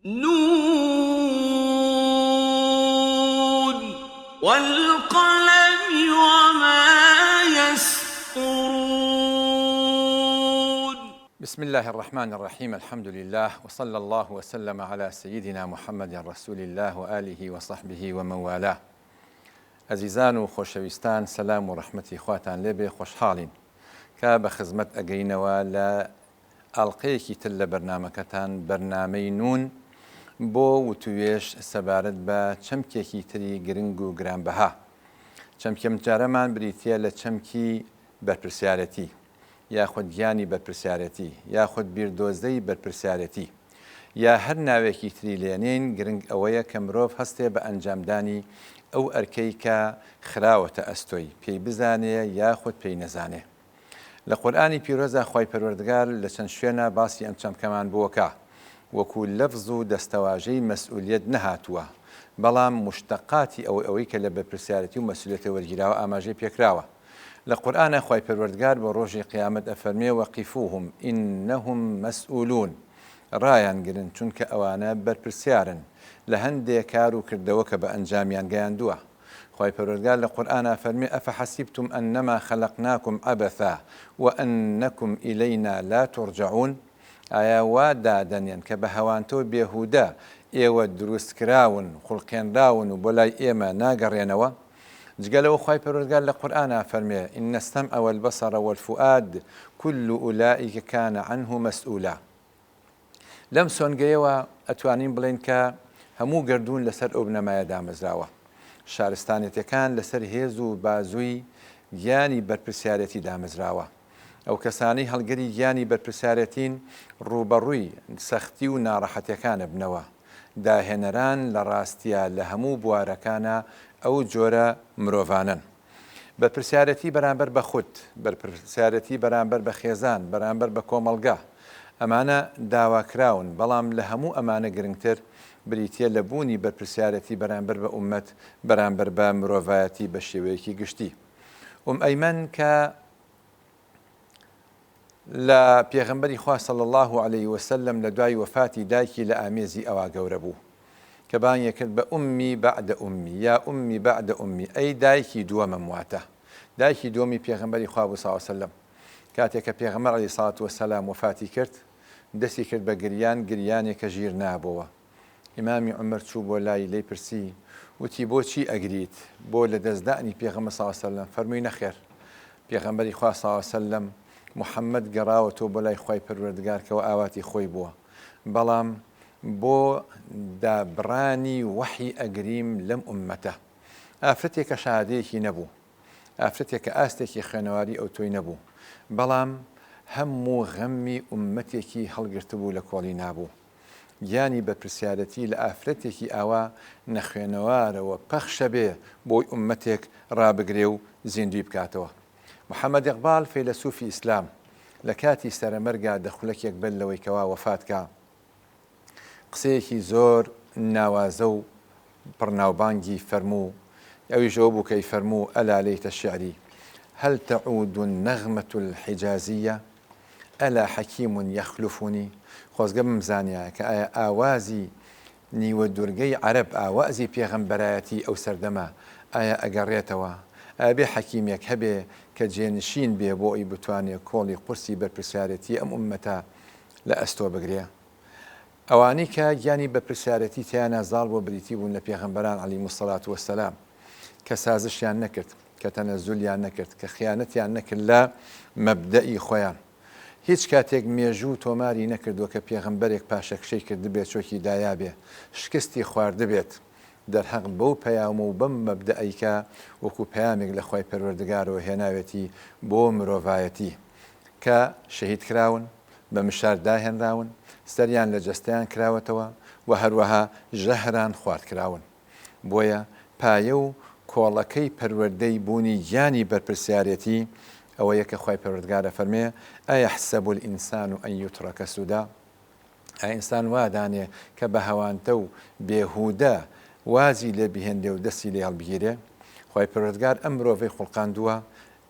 نون والقلم وما يسطرون. بسم الله الرحمن الرحيم. الحمد لله وصلى الله وسلم على سيدنا محمد رسول الله وآله وصحبه ومن والاه. عزیزان و خۆشەویستان، سەلام و ڕەحمەتی خواتان لێبێ. خۆشحاڵین کە بە خزمەت ئەگەینەوە لە ئاڵلقەیەکی تر لە بەرنامەکەتان، بەرنامەی نون بۆ وتوێش سەبارەت بە چەمکێکی تری گرنگ و گرانبەها. چەمکێم جارەمان بریتە لە چەمکی بەرپرسیارەتی، یاخود گیانی بەرپرسیارەتی، یاخود بیردۆزەی بەرپرسیارەتی، یا هەر ناوێکی تری لێنین. گرنگ ئەوەیە کە مرۆڤ هەستێ بە ئەنجامدانی ئەو ئەرکەی کە خراوەتە ئەستۆی، پێی بزانێ یاخود پێی نەزانێ. لە قورئانی پیرۆزە خوای پەروەردگار لە چەند شوێنە باسی ئەم چەمکەمان بووەکە، وەکو لەفز و دەستەواژەی مەسئولیەت نەهاتووە، بەڵام مشتەقاتی ئەوەی کە لە بەرپرسیارەتی و مەسئولیەتە وەرگیراوە ئاماژەی پێکراوە. لە قورئانە خوای پەروەردگار بۆ ڕۆژی قیامەت ئەفەرمێ وەقیفوهم ئینەهم مەسئولون، ڕایان گرن چونکە ئەوانە بەرپرسیارن لە هەندێک کار و کردەوە کە بە ئەنجامیان گەیاندووە. خوای پەروەردگار لە قورئانە فەرمێ ئەفەحەسیبتم ئەنەما خەلەقناکم عەبەثا وئەنەکم ئیلەینا لا تورجعون. ئایا وا دادەنێن کە بە هەوانتۆ بێهودە ئێوە دروستکراون، خوڵقێنراون و بۆ لای ئێمە ناگەڕێنەوە؟ جگەلەوە خوای پەروەردگار لە قورئانە فەرمێ ئین السەمع والبەصر والفؤاد كل أولئك كان عنه مسؤولا. لەم سۆنگەیەوە ئەتوانین بڵێن کە هەموو گردون لەسەر ئەو بنەمایە دامەزراوە. شارستانێتەکان لەسەر هێز و بازووی گیانی بەرپرسیارەتی دامەزراوە. ئەو کەسانی هەڵگەری گیانی بەرپرسیارەتین ڕوبەڕووی سەختی و ناڕەحەتیەکانە بنەوە. داهێنەران لە ڕاستیە لە هەموو بوارەکانە ئەو جۆرە مرۆڤانن. بەرپرسیارەتی بەرامبەر بە خودت، بەرپرسیارەتی بەرامبەر بە خێزان، بەرامبەر بە کۆمەڵگا، ئەمانە داواکراون، بەڵام لە هەموو ئەمانە گرنگتر بریتە لە بوونی بەرپرسیارەتی بەرامبەر بە ئومەت، بەرامبەر بە مرۆڤایەتی بە شێوەیەکی گشتی. ئەیمەن کە لە پێغەمبەری خوا صلی الله علیه وسلم لە دوای وەفاتی دایکی لە ئامێزی ئەوا گەورە بوو کە بانگی کرد بە ئومی بەعدە ئومی، یا ئومی بەعدە ئومی، ئەی دایکی دووەمم واتە. دایکی دووەمی پێغەمبەری خوا بوو صلی الله علیه وسلم. کاتێک کە پێغەمبەر عەلەیهی سەڵات وەسەلام وەفاتی کرد، دەستی کرد بە گریان، گریانێکە ژیر نابەوە. ئیمامی عومەر چوو بۆ لای، لێی پرسی، وتی بۆچی ئەگریت؟ بۆ لە دەستدانی پێغەمبەر صلی الله علیه وسلم؟ فەرمووی نەخێر، پێغەمبەری خوا صلی الله علیه وسلم محەممەد گەڕاوەتەوە بۆ لای خوای پەروەردگار کەەوە ئاواتی خۆی بووە، بەڵام بۆ دابڕانی وەحی ئەگریم لەم ئومەتە. ئافرەتێکە شادەیەکی نەبوو، ئافرەتێکە ئاستێکی خوێنەواری ئەو تۆی نەبوو، بەڵام هەموو غەممی ئومەتێکی هەڵگرت بوو لە کۆڵی نابوو. گیانی بەرپرسیارەتی لە ئافرەتێکی ئاوا نەخوێنەوارەوە پەخشە بێ بۆی ئومەتێک ڕابگرێ و زیندوی بکاتەوە. محەممەد ئیقبال فەیلسوفی ئیسلام لە کاتی سەرەمەرگا دەخولەکێک بەر لەوەی کەوا وەفاتکە، قسەیەکی زۆر ناوازە و پڕناوبانگی فەرموو. ئەویشەوە بوو کەی فەرموو ئەلا لەیتە شیعری هەل تەعود النەغمەة الحیجازیە ئەلا حەکیم یەخلفونی. خۆزگە بمزانیە کە ئایا ئاوازی نیوە دوورگەی عەرەب، ئاوازی پێغەمبەرایەتی ئەو سەردەمە ئایا ئەگەڕێتەوە؟ ئایا بێ حەکیمێک هەبێ کە جێنشین بێ بۆ ئەی بتوانێت کۆڵی قورسی بەرپرسیارەتی ئەم ئومەتە لە ئەستۆ بگرێ؟ ئەوانەی کە گیانی بەرپرسیارەتی تیانە زاڵ بۆ بریتی بوون لە پێغەمبەران عەلەیهیمو سەڵات وەسەلام، کە سازشیان نەکرد، کە تەنەزولیان نەکرد، کە خیانەتیان نەکرد لە مەبدەئی خۆیان. هیچ کاتێک مێژوو تۆماری نەکردووە کە پێغەمبەرێک پاشەکشەی کردبێت، چۆکی دایابێ، شکستی خواردبێت، دەرهەق بەو پەیامە و بەم مەبدەئیکە وەکو پەیامێک لە خوای پەروەردگارەوە هێناوێتی بۆ مرۆڤایەتی، کە شەهید کراون، بە مشار داهێنراون، سەریان لە جەستەیان کراوەتەوە و هەروەها ژەهران خوارد کراون. بۆیە پایە و کۆڵەکەی پەروەردەی بوونی گیانی بەرپرسیارەتی ئەوە یەکە خوای پەروەردگارە فەرمێ ئەیەحسەبو الئینسان ئەن یوترەکە سودا. ئینسان وادانێ کە بە هەوانتە و بێهودە وازی لێ بهێندێ و دەستی لێ هەڵبگیرێ؟ خوای پەروەردگار ئەم مرۆڤەی خوڵقاندووە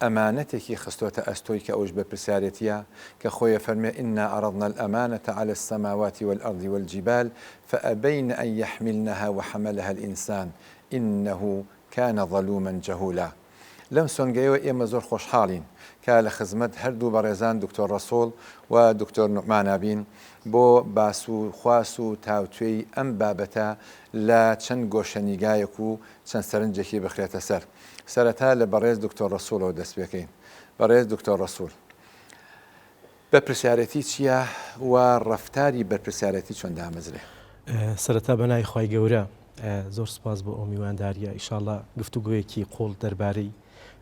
ئەمانەتێکی خستۆتە ئەستۆی کە ئەوش بە پرسیارەتیە کە خۆیە فەرمێ ئینا عەرەضنا الأمانة على السماوات والأرض والجبال فأبين أن يحملنها وحملها الإنسان إنه كان ظلوما جهولا. لەم سۆنگەیەوە ئێمە زۆر خۆشحاڵین کە لە خزمەت هەردوو بەڕێزان دکتۆر ڕەسوڵ و دکتۆر نوعمانابین بۆ باس و خواس و تاوتوێی ئەم بابەتە لە چەند گۆشەنیگایەک و چەند سەرنجێکی بخرێتە سەر. سەرەتا لە بەڕێز دکتۆر ڕەسوڵەوە دەست پێکەین. بەڕێز دکتۆر ڕەسوڵ، بەرپرسیارەتی چییە و ڕەفتاری بەرپرسیارەتی چۆن دامەزرێ؟ سەرەتا بەنای خوای گەورە زۆر سپاس بۆ ئەو میوانداریە. ئیشاڵڵا گفتوگویەکی قۆڵ دەربارەی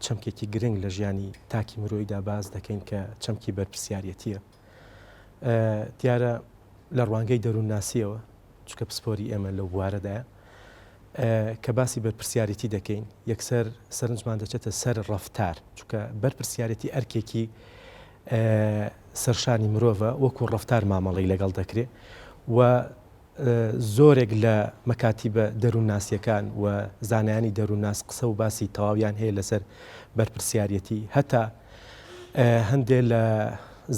چەمکێکی گرنگ لە ژیانی تاکی مرۆیدا باز دەکەین کە چەمکی بەرپرسیارەتیە. دیارە لە ڕوانگەی دەروونناسیەوە چکە پسپۆری ئێمە لەو بوارەدایە کە باسی بەرپرسیارەتی دەکەین، یەکسەر سەرنجمان دەچێتە سەر ڕەفتار، چکە بەرپرسیارەتی ئەرکێکی سەرشانی مرۆڤە وەکو ڕەفتار مامەڵی لەگەڵ دەکرێت و زۆرێک لە مەکاتیبە دەروونناسیەکان و زانایانی دەروونناس قسە و باسی تەواویان هەیە لەسەر بەرپرسیارەتی. هەتا هەندێک لە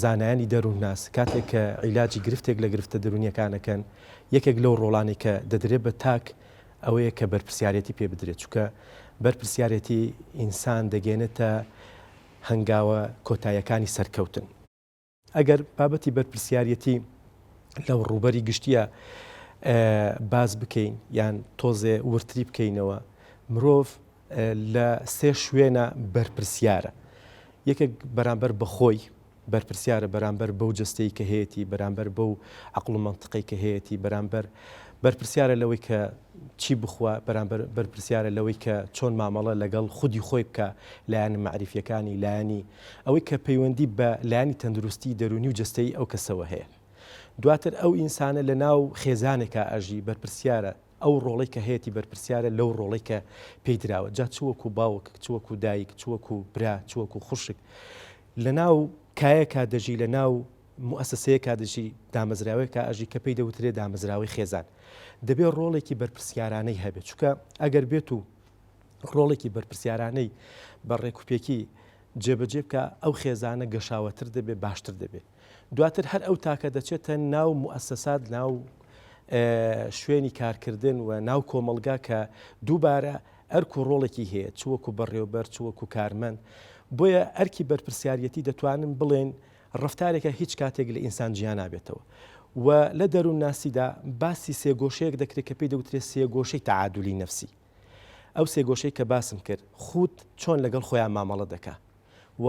زانایانی دەروونناس کاتێک کە عیلاجی گرفتێک لە گرفتە دەرونیەکانەکەن، یەکێک لەو ڕۆڵانی کە دەدرێت بە تاک ئەوەیە کە بەرپرسیارەتی پێ بدرێت، چکە بەرپرسیارەتی ئینسان دەگەێنێتە هەنگاوە کۆتاییەکانی سەرکەوتن. ئەگەر بابەتی بەرپرسیارەتی لەو ڕوبەری گشتیە باز بکەین یان تۆزێ ورتری بکەینەوە، مرۆڤ لە سێ شوێنە بەرپرسیارە. یەکێک بەرامبەر بەخۆی بەرپرسیارە، بەرامبەر بەو جستەی کە هەیەی، بەرامبەر بەو عەقڵ و مەنتیقی کە هەیەی، بەرپرسیارە لەوەی کە چی بخوا، بەرامبەر بەرپرسیارە لەوەی کە چۆن مامەڵە لەگەڵ خودی خۆی بکە لایەنی معریفیەکانی، لایەنی ئەوەی کە پەیوەندی بە لایەنی تەندروستی دەرونی و جستەی ئەو کەسەوە هەیە. دواتر ئەو ئینسانە لە ناو خێزانێکە ئەژی بەرپرسیارە، ئەو ڕۆڵی کە هەیەی بەرپرسیارە لەو ڕۆڵی کە پێی دراوە، جا چوەکو باوک، چوەکو دایک، چوەکو برا، چوەکو خوشک، لە ناو کایەکە دەژی، لە ناو موسسەیەکە دەژی، دامەزراوەیەکە ئەژی کە پێی دەوترێت دامەزراوەی خێزان. دەبێت ڕۆڵێکی بەرپرسیارانەی هەبێت، چکە ئەگەر بێت و ڕۆڵێکی بەرپرسیارانەی بە ڕێکوپێکی جێبەجێ بکە، ئەو خێزانە گەشاوەتر دەبێت، باشتر دەبێت. دواتر هەر ئەو تاکە دەچێتە ناو موسسات، ناو شوێنی کارکردن و ناو کۆمەلگا کە دووبارە ئەرک و ڕۆڵێکی هەیە، چوەکو بەڕێوەبەر، چوەکو کارمەند. بۆیە ئەرکی بەرپرسیارەتی دەتوانن بڵێن ڕەفتارێکە هیچ کاتێک لە ئینسان گیان نابێتەوە. و لە دەروونناسیدا باسی سێگۆشەیەک دەکرێت کە پێی دەوترێت سێگۆشەی تەعادولی نەفسی. ئەو سێگۆشەی کە باسم کرد، خوت چۆن لەگەڵ خۆیان مامەڵە دەکات، و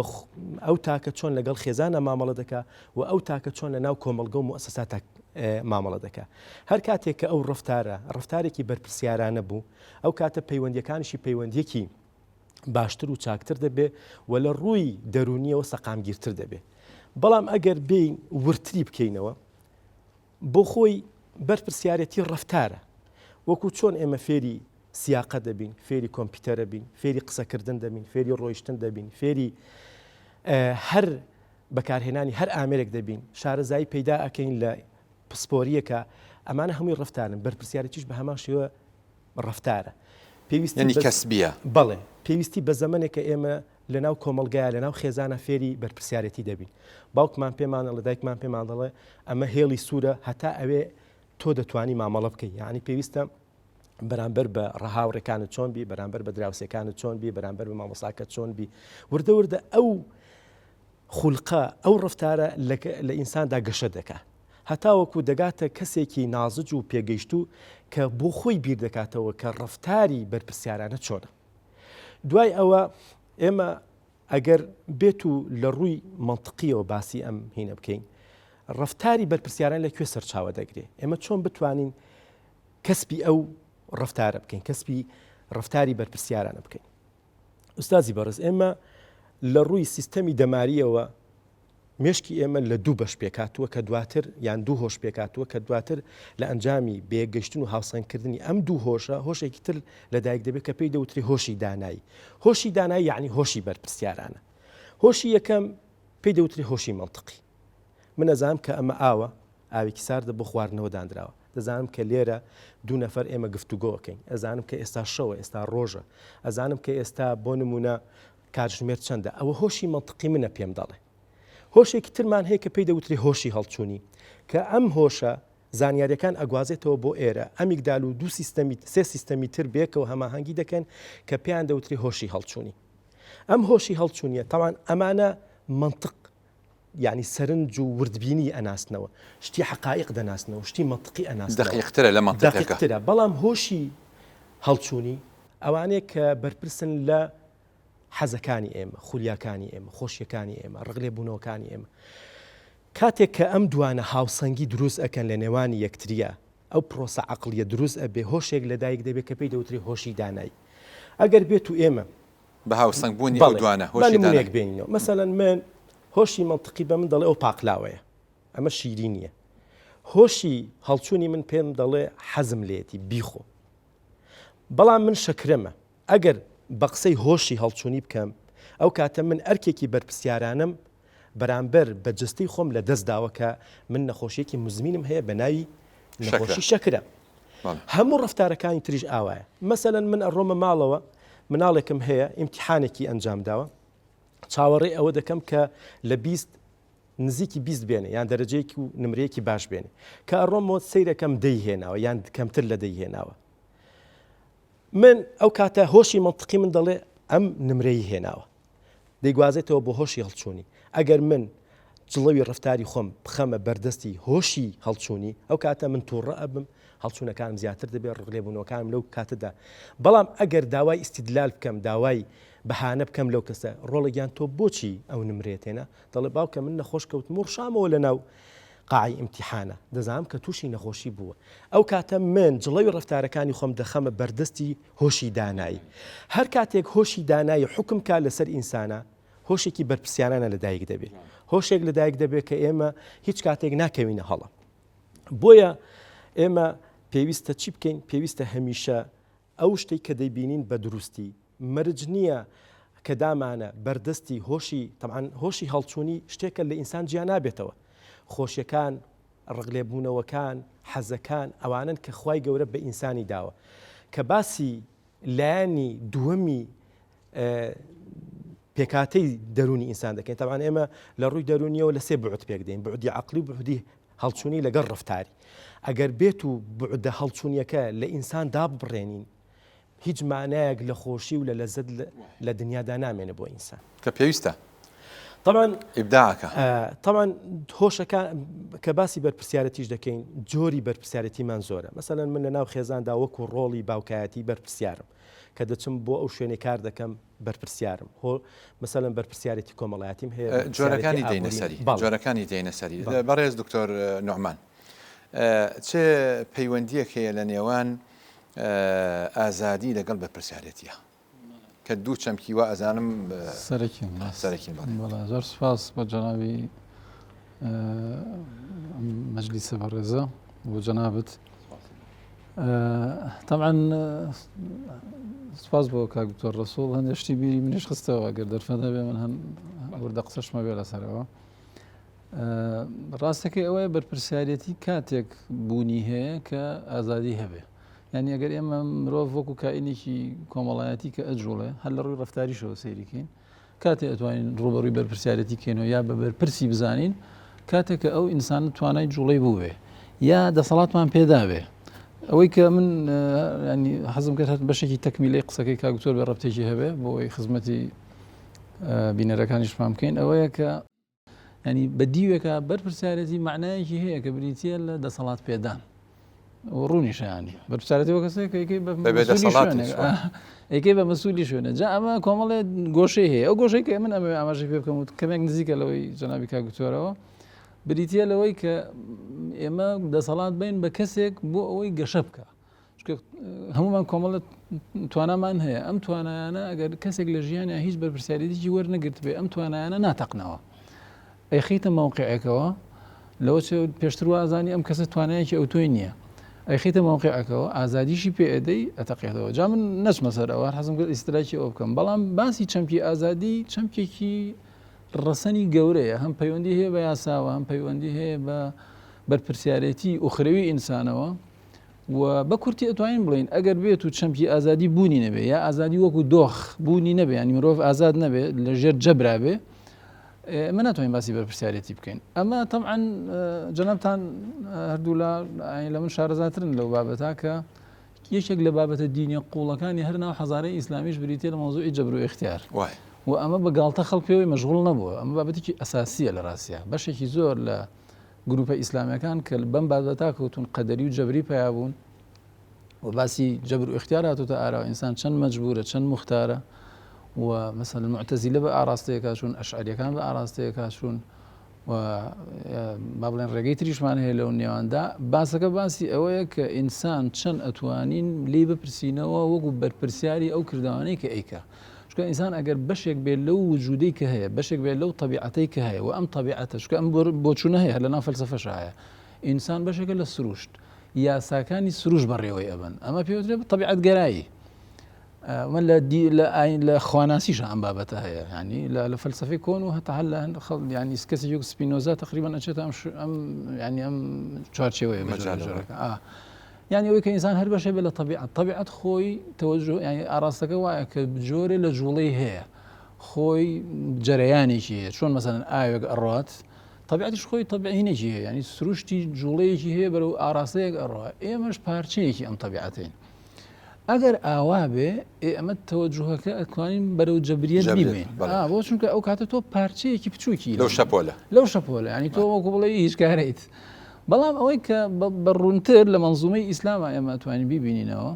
ئەو تاکە چۆن لەگەڵ خێزانە مامەڵە دەکات، و ئەو تاکە چۆن لە ناو کۆمەلگە و موسسات مامەڵە دەکات. هەر کاتێک کە ئەو ڕەفتارێکی بەرپرسیارانە بوو، ئەو کاتە پەیوەندیەکانیشی پەیوەندیەکی باشتر و چاکتر دەبێت و لە ڕووی دەرونیەوە سەقامگیرتر دەبێت. بەڵام ئەگەر بین ورتری بکەینەوە، بۆ خۆی بەرپرسیارەتی ڕەفتارە، وەکو چۆن ئێمە فێری سیاقە دەبین، فێری کۆمپیوتەرە بین، فێری قسەکردن دەبین، فێری ڕۆیشتن دەبین، فێری هەر بەکارهێنانی هەر ئامێرێک دەبین، شارەزایی پەیدا ئەکەین لە پسپۆریەکە. ئەمانە هەمووی ڕەفتارن. بەرپرسیارەتیش بە هەمان شێوە ڕەفتارە. پێویستی کەسبیە. بەڵێ، پێویستی بە زەمانێک کە ئێمە لە ناو کۆمەلگایە، لە ناو خێزانە فێری بەرپرسیارەتی دەبین. باوکمان پێمان دەڵێ، دایکمان پێمان دەڵێ ئەمە هێڵی سوورە، هەتا ئەوێ تۆ دەتوانی مامەڵە بکەی. یعنی پێویستە بەرامبەر بە ڕەهاوڕێکانت چۆن بی، بەرامبەر بە دراوسەکانت چۆن بی، بەرامبەر بە مامۆساکەت چۆن بی. وردە وردە ئەو خوڵقە، ئەو ڕەفتارە لە ئینساندا گەشە دەکات، هەتا وەکو دەگاتە کەسێکی نازج و پێگەیشت و کە بۆ خۆی بیر دەکاتەوە کە ڕەفتاری بەرپرسیارانە چۆنە. دوای ئەوە ئێمە ئەگەر بێت و لە ڕووی مەنتیقیەوە باسی ئەم هینە بکەین، ڕەفتاری بەرپرسیاران لەکوێ سەرچاوە دەگرێت؟ ئێمە چۆن بتوانین کەسبی ئەو ڕەفتارە بکەین، کەسبی ڕەفتاری بەرپرسیارانە بکەین؟ ئوستازی بەڕێز، ئێمە لە ڕووی سیستەمی دەماریەوە مێشکی ئێمە لە دوو بەش پێکاتووە کە دواتر، یان دوو هۆش پێکاتووە کە دواتر لە ئەنجامی بێگەشتن و هاوسەنگکردنی ئەم دوو هۆشە، هۆشێکی تر لە دایک دەبێت کە پێی دەوتری هۆشی دانایی. هۆشی دانایی یعنی هۆشی بەرپرسیارانە. هۆشی یەکەم پێی دەوتری هۆشی مەنتیقی. من ئەزانم کە ئەمە ئاوە، ئاوێکی ساردە بۆ خواردنەوە دانراوە. دەزانم کە لێرە دوو نەفەر ئێمە گفتوگۆ ئەکەین. ئەزانم کە ئێستا شەوە، ئێستا ڕۆژە. ئەزانم کە ئێستا بۆ نمونە کاتژمێر چەندە ئەوە هۆشی منطقی منە پێم دەڵێ هۆشێکی ترمان هەیە کە پێی دەوتری هۆشی هەڵچوونی کە ئەم هۆشە زانیاریەکان ئەگوازێتەوە بۆ ئێرە ئەمیگدال و سێ سیستەمی تر بێکەوە هەماهەنگی دەکەن کە پێیان دەوتری هۆشی هەڵچوونی ئەم هۆشی هەڵچوونیە تاوان ئەمانە منطق یعنی سەرنج و وردبینی ئەناسنەوە شتی حقائق دەناسنەوە شتی منطقی ئەناسنەوە دقیقترە لە منطقەکە دقیقترە بەڵام هۆشی هەڵچوونی ئەوانەیە کە بەرپرسن لە حەزەکانی ئێمە خولیاکانی ئێمە خۆشیەکانی ئێمە ڕغلێ بوونەوەکانی ئێمە کاتێک کە ئەم دوانە هاوسەنگی دروست ئەکەن لە نێوانی یەکتریە ئەو پرۆسە عەقلیە دروست ئەبێ هۆشێک لەدایک دەبێت کە پێی دەوتری هۆشی دانایی ئەگەر بێت و ئێمە بە هاوسەنگ بوونی ئەو دوانە هۆشی دانایی بێنینەوە مەسەلەن من هۆشی منطقی بە من دەڵێ ئەو پاقلاوەیە ئەمە شیری نییە هۆشی هەڵچوونی من پێم دەڵێ حەزم لێتی بیخۆ بەڵام من شەکرەمە ئەگەر بە قسەی هۆشی هەڵچوونی بکەم ئەو کاتە من ئەرکێکی بەرپرسیارانم بەرامبەر بە جستەی خۆم لە دەست داوە کە من نەخۆشیێکی مزمینم هەیە بە ناوی نەخۆشی شەکرە هەموو ڕەفتارەکانی تریش ئاوایە مەسەلەن من ئەڕۆمە ماڵەوە مناڵێکم هەیە ئیمتیحانێکی ئەنجام داوە چاوەڕێ ئەوە دەکەم کە لە 20 نزیکی 20 بێنێ یان دەرەجەیەکی و نمرەیەکی باش بێنێ کە ئەڕۆمەوە سەیرەکەم دەیهێناوە یان کەمتر لە دەیهێناوە من ئەو کاتە هۆشی منطقی من دەڵێ ئەم نمرەی هێناوە دەیگوازێتەوە بۆ هۆشی هەڵچوونی ئەگەر من جڵەوی ڕفتاری خۆم بخەمە بەردەستی هۆشی هەڵچوونی ئەو کاتە من تووڕە ئەبم هەڵچوونەکانم زیاتر دەبێت ڕغلێبوونەوەکانم لەو کاتەدا بەڵام ئەگەر داوای ئیستیدلال بکەم داوای بەهانە بکەم لەو کەسە ڕۆڵێکیان تۆ بۆچی ئەو نمرێتێنە دەڵێ باوکە من نەخۆش کەوتم و ڕشامەوە لە ناو قاعی ئیمتیحانە دەزانم کە تووشی نەخۆشی بووە ئەو کاتە من جڵەوی ڕفتارەکانی خۆم دەخەمە بەردەستی هۆشی دانایی هەر کاتێک هۆشی دانایی حکم کا لەسەر ئینسانە هۆشێکی بەرپرسیانانە لەدایک دەبێت هۆشێک لەدایک دەبێت کە ئێمە هیچ کاتێک ناکەوینە هەڵە بۆیە ئێمە پێویستە چی بکەین پێویستە هەمیشە ئەو شتەی کە دەیبینین بە دروستی مەرج نییە کە دامانە بەردەستی هۆشی تەمان هۆشی هەڵچوونی شتێکە لە ئینسان گیان نابێتەوە خۆشیەکان ڕغلێبوونەوەکان حەزەکان ئەوانن کە خوای گەورە بە ئینسانی داوە کە باسی لایەنی دووەمی پێکاتەی دەرونی ئینسان دەکەین تەمان ئێمە لە ڕووی دەرونیەوە لە سێ بعد پێک دەین بعدی عەقلی و بعدی هەڵچوونی لەگەڵ ڕفتاری ئەگەر بێت و بعدە هەڵچوونیەکە لە ئینسان دابڕێنین هیچ مانایەک لە خۆشی و لە لەزەت لە دنیادا نامێنە بۆ ئینسان کە پێویستە طبعا ئیبداعەکە طبعا هۆشەکان کە باسی بەرپرسیارەتیش دەکەین جۆری بەرپرسیارەتیمان زۆرە مەسەلەن من لە ناو خێزاندا وەکو ڕۆڵی باوکایەتی بەرپرسیارم کە دەچم بۆ ئەو شوێنێ کار دەکەم بەرپرسیارم هۆ مەسەلەن بەرپرسیارەتی کۆمەڵایەتیم هەیە جۆرەکانی دێنە سەری جۆرەکانی دێنە سەری بەڕێز دکتۆر نوعمان چه پەیوەندیەک هەیە لە نێوان ئازادی لەگەڵ بەرپرسیارەتیە کە دوو چەمکی وە ئەزانم سەرەکی زۆر سپاس بە جەنابی مەجلیسە بەڕێزە بۆ جەنابەت طبعا سپاس بۆ کاک دکتۆر ڕەسوڵ هەندێک شتی بیری منیش خستەوە ئەگەر دەرفەتە بێ من هەم وردە قسەشمە بێ لەسەرەوە ڕاستەکەی ئەوەیە بەرپرسیارەتی کاتێک بوونی هەیە کە ئازادی هەبێ یعنی ئەگەر ئێمە مرۆڤ وەکو کائینێکی کۆمەڵایەتی کە ئەجوڵێ هەر لە ڕووی ڕەفتاریشەوە سەیریکەین کاتێک ئەتوانین ڕوبەڕووی بەرپرسیارەتی کەینەوە یا بە بەرپرسی بزانین کاتێک کە ئەو ئینسان توانای جوڵەی بووێ یا دەسەڵاتمان پێداوێ ئەوەی کە من ینی حەزم کرد هەر بەشێکی تەکمیلەی قسەکەی کاک دکتۆر بە ڕەبتێکی هەبێ بۆ ئەوەی خزمەتی بینەرەکانیشمان بکەین ئەوەیە کە ینی بە دیوێکە بەرپرسیارەتی معنایەکی هەیە کە بریتیە لە دەسەڵات پێدان ڕوونیشانی بەرپرسیارەتی وە کەسێک ئەیکەی بە مەسوولی شوێنە جا ئەمە کۆمەڵێ گۆشەی هەیە ئەو گۆشەی کە من ئەمە ئاماژەی پێ بکەم و کەمێک نزیکە لەوەی جەنابی کاک دکتۆرەوە بریتیە لەوەی کە ئێمە دەسەڵات بین بە کەسێک بۆ ئەوەی گەشە بکە هەمومان کۆمەڵە توانامان هەیە ئەم توانایانە ئەگەر کەسێک لە ژیانە هیچ بەرپرسیارەتیی وەرنەگرت بێ ئەم توانایانە ناتەقنەوە ئەیخیتە مەوقعێکەوە لەوە پێشتر وازانی ئەم کەسە توانایەکی ئەو تۆی نییە ئەیخیتە مەوقعەکەەوە ئازادیشی پێ ئەدەی ئەتەقێتەوە جا من نەچمە سەر ئەوە حەزم کرد ئیستراکی ئەو بکەم بەڵام باسی چەمکی ئازادی چەمکێکی ڕەسەنی گەورەیە هەم پەیوەندی هەیە بە یاساوە هەم پەیوەندی هەیە بە بەرپرسیارەتی ئوخرەوی ئینسانەوە و بە کورتی ئەتوانین بڵین ئەگەر بێت و چەمکی ئازادی بوونی نەبێ یا ئازادی وەکو دۆخ بوونی نەبێ ینی مرۆڤ ئازاد نەبێ لە ژێر جەبرابێ من ناتوانین باسی بەرپرسیارەتی بکەین ئەمە طبعا جەنابتان هەردوو لە من شارەزاترن لەو بابەتە کە یەکێک لە بابەتە دینی قوڵەکانی هەر ناو حەزارەی ئیسلامیش بریتێ لە مۆزوعی جەبر و اختیار و ئەمە بە گاڵتە خەڵک پێوەی مەشغوڵ نەبووە ئەمە بابەتێکی ئەساسیە لە ڕاستیە بەشێکی زۆر لە گروپە ئیسلامیەکان کە بەم بابەتا کەوتون قەدەری و جەبری پیابوون و باسی جەبر و اختیار هاتوتە ئاراوە ئینسان چەند مەجبورە چەند مختارە و مثلا المعتەزیلە بە ئاراستەیەکا چوون ئەشعەریەکان بە ئاراستەیەکا چوون و با بڵێن ڕێگەی تریشمان هەیە لەو نێواندا باسەکە باسی ئەوەیە کە ئینسان چەند ئەتوانین لێ بپرسینەوە وەکو بەرپرسیاری ئەو کردوانەی کە ئەیکە چکە ئینسان ئەگەر بەشێک بێت لەو وجودەی کە هەیە بەشێک بێت لەو طبیعەتەی کە هەیە و ئەم طبیعەتە چکە ئەم بۆچوونە هەیە لە ناو فەلسەفەش هەیە ئینسان بەشێکە لە سروشت یاساکانی سروش بەڕێوەی ئەبن ئەمە پێوترێت طبیعەت گەرایی من لە خواناسیش ئەم بابەتە هەیە ینی لە فەلسەفەی کۆن و هەتا هەل ینی کەسی یەک سپینۆزا تقریبا ئەچێت ئەم ینی ئەم چوارچێوەیە بەجارەکە يعني ئەوەی کە ئینسان هەر بەشێ بێت لە طبیعەت خۆی تەوەجه ینی ئاراستەکە وایە کە جۆرێ لە جوڵەی هەیە خۆی جەرەیانێکی هەیە چۆن مەسەلەن ئاوێک ئەڕات طبیعەتیش خۆی طبیعینێکی هەیە ینی سروشتی جوڵەیەکی هەیە بەرەو ئاراستەیەک ئەڕوا ئێمەش پارچەیەکی ئەم طبیعەتین ئەگەر ئاوا بێ ئەمە تەوەجهەکە ئەتوانین بەرەو جەبریەت بیبین بۆ چونکە ئەو کاتە تۆ پارچەیەکی بچووکی لەو شەپۆلە ینی تۆ وەکو بڵێ هیچ کارەیت بەڵام ئەوەی کە بەڕوونتر لە مەنزومەی ئیسلامە ئێمە ئەتوانین بیبینینەوە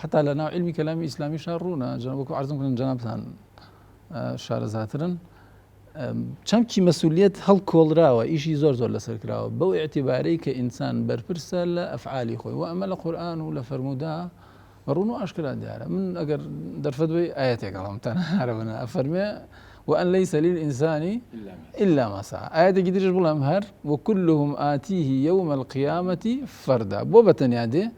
حتا لە ناو علمی کەلامی ئیسلامی شار ڕوونە جەنابەکو عەرزم کردن جەنابتان شارەزاترن چەمکی مەسئولیەت هەڵکۆڵراوە ئیشی زۆر لەسەر کراوە بەو ئێعتیبارەی کە ئینسان بەرپرسە لە ئەفعالی خۆی و ئەمە لە قورئان و لە فەرموودا ڕوون و ئاشکرا دیارە من ئەگەر دەرفەتوەی ئاەتێک هەڵامتان هەرەوەنە ئەفەرمێ وأن ليس للإنسان إلا ما سعى آيات جديدة بقولهم هر وكلهم آتيه يوم القيامة فردا بو بتنيادي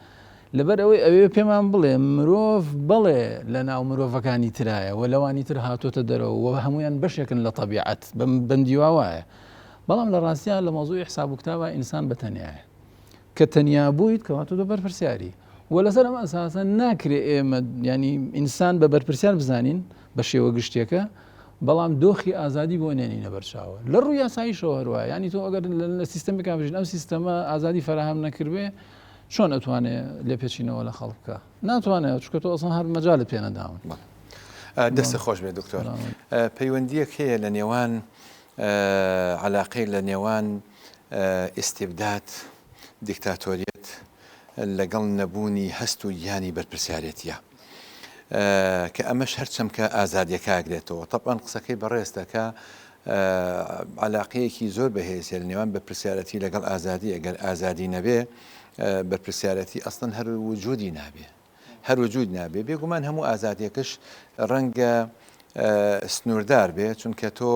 لبر أوي بيمان بلي مروف بلي لنا ومروف كاني ترايا ولواني ترها تدرو وهميان بشكل لطبيعة بنديوا وايا بلام للراسيان لموضوع حساب كتابة إنسان بتنياه كتنيابويت كواتو دبر فرسياري ولا سلام أساسا ناكري يعني إنسان ببر فرسيار بزانين بشي وقشتيكا بەڵام دۆخی ئازادی بۆ نێنینە بەرچاوە لە ڕووی یاساییشەوە هەروە ینی تۆ ئەگەر لە سیستەمێکا بژین ئەم سیستەمە ئازادی فراهەم نەکردبێ چۆن ئەتوانێت لێ پێچینەوە لە خەڵک بکە ناتوانێت چکە تۆ ئەسڵ هەر مەجالت پێ نەداون دەستە خۆش بێ دکتۆر پەیوەندیەک هەیە لە نێوان عەلاقەی لە نێوان ئیستیبداد دیکتاتۆریەت لەگەڵ نەبوونی هەست و یانی بەرپرسیارەتیە کە ئەمەش هەرچەم کە ئازادیەکە ئاگرێتەوە طبعاً قسەکەی بەڕێستەکە عەلاقەیەکی زۆر بەهێزە لە نێوان بەرپرسیارەتی لەگەڵ ئازادی ئەگەر ئازادی نەبێ بەرپرسیارەتی ئەسڵەن هەر وجودی نابێ هەر وجود نابێ بێگومان هەموو ئازادیەکەش ڕەنگە سنووردار بێ چونکە تۆ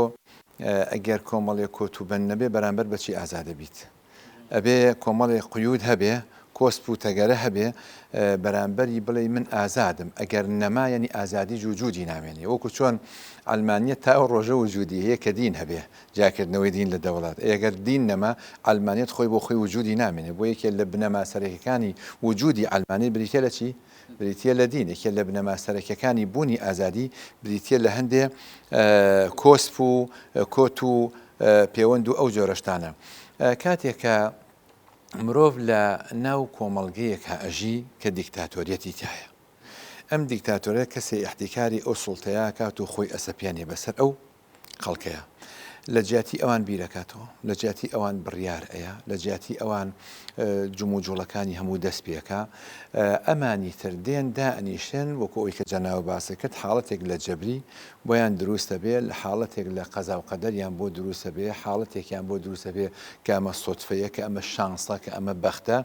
ئەگەر کۆمەڵێک کۆتوبەن نەبێ بەرامبەر بەچی ئازادە بیت ئەبێ کۆمەڵێک قیود هەبێ کۆسپ و تەگەرە هەبێ بەرامبەری بڵێ من ئازادم ئەگەر نەما ینی ئازادی وجودی نامێنێ وەکو چۆن ئەلمانیە تا ئەو ڕۆژە وجودی هەیە کە دین هەبێ جاکردنەوەی دین لە دەوڵات ئەگەر دین نەما ئەلمانیت خۆی بۆ خۆی وجودی نامێنێ بۆ یەکێ لە بنەما سەرەکیەکانی وجودی ئەلمانی بریتە لە چی؟ بریتە لە دین یەکێ لە بنەما سەرەکیەکانی بوونی ئازادی بریتە لە هەندێ کۆسپ و کۆت و پەیوەند و ئەو جۆرەشتانە کاتێکە مرۆڤ لە ناو کۆمەڵگەیەک ئەژی کە دیکتاتۆریەتی تایە ئەم دیکتاتۆریە کەسێ احتیکاری ئەو سوڵتەیە کات و خۆی ئەسەپیانێ بەسەر ئەو خەڵکەیە لە جیاتی ئەوان بیرەکاتەوە لە جیاتی ئەوان بڕیار ئەیە لە جیاتی ئەوان جموجوڵەکانی هەموو دەست پێکە ئەمانی تر دێن دائنیشن وەکو ئەوی کە جەناوە باسە کرد حاڵەتێک لە جەبری بۆیان دروستە بێ لە حاڵەتێک لە قەزا و قەدەریان بۆ دروستە بێ حاڵەتێکیان بۆ دروستە بێ کە ئەمە سۆتفەیە کە ئەمە شانسە کە ئەمە بەختە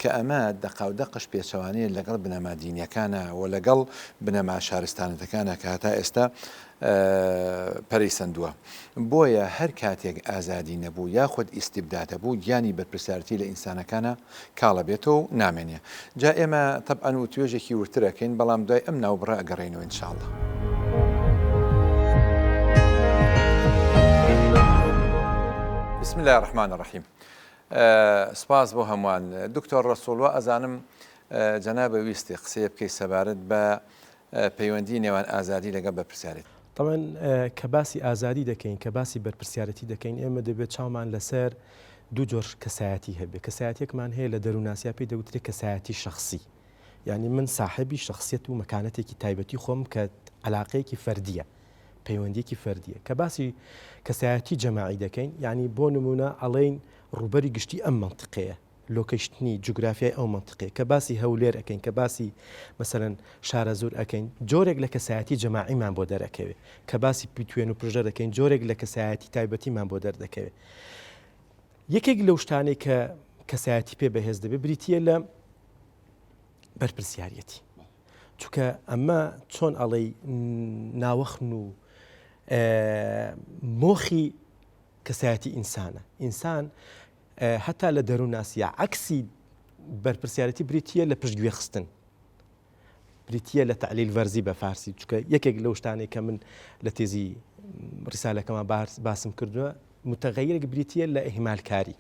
کە ئەمە دەقاودەقش پێچەوانەیە لەگەڵ بنەما دینیەکانە و لەگەڵ بنەما شارستانەتەکانە کە هەتا ئێستا پەرەیسەندووە بۆیە هەر کاتێک ئازادی نەبوو یاخود ئیستیبداتە بوو گیانی بەرپرسیارەتی لە ئینسانەکانە کاڵە بێتەوە و نامێنێ جا ئێمە تەبعەن و توێژێکی ورترەکەین بەڵام دوای ئەم ناوبڕە ئەگەڕێنەوە ئینشاءڵڵا. بسم الله الرحمن الرحیم. سپاس بۆ هەمووان دکتۆر ڕەسوڵوە ئەزانم جەنابە ویستی قسەیە بکەی سەبارەت بە پەیوەندی نێوان ئازادی لەگەڵ بەرپرسیارەتی. طبعا کە باسی ئازادی دەکەین کە باسی بەرپرسیارەتی دەکەین ئێمە دەبێت چاومان لەسەر دوو جۆر کەسایەتی هەبێت. کەسایەتێکمان هەیە لە دەرووناسیا پێی دەوترێت کەسایەتی شخصی، یعنی من صاحبی شخصیت و مەکانەتێکی تایبەتی خۆم کە علاقەیەکی فەردیە، پەیوەندیەکی فەردیە. کە باسی کەسایەتی جەماعی دەکەین، یعنی بۆ نمونە ئەڵێن ڕوبەری گشتی ئەم منطقەیە، لۆکەیشتنی جوگرافیای ئەو منطقەیە. کە باسی هەولێر ئەەکەین، کە باسی مەسەرەن شارە زۆر ئەەکەین، جۆرێک لە کەسایەتی جەماعیمان بۆ دەرەکەوێت. کە باسی پیتوێن و پژە دەکەین، جۆرێک لە کەسایەتی تایبەتیمان بۆ دەردەکەوێت. یەکێک لەو شتانەی کە کەسایەتی پێ بەهێز دەبێت بریتیە لە بەرپرسیارەتی، چونکە ئەمە چۆن ئەڵێ ناوەخن و مۆخی کەسایەتی ئینسانە. ئینسان هەتا لە دەرووناسیا عەکسی بەرپرسیارەتی بریتیە لە پشتگوێ خستن، بریتیە لە تەعلیل ڤەرزی بە فارسی، چونکە یەکێک لەو شتانەی کە من لە تێزی ڕیسالەکەمان باسم کردووە متغەیرێک بریتیە لە ئیهمالکاری،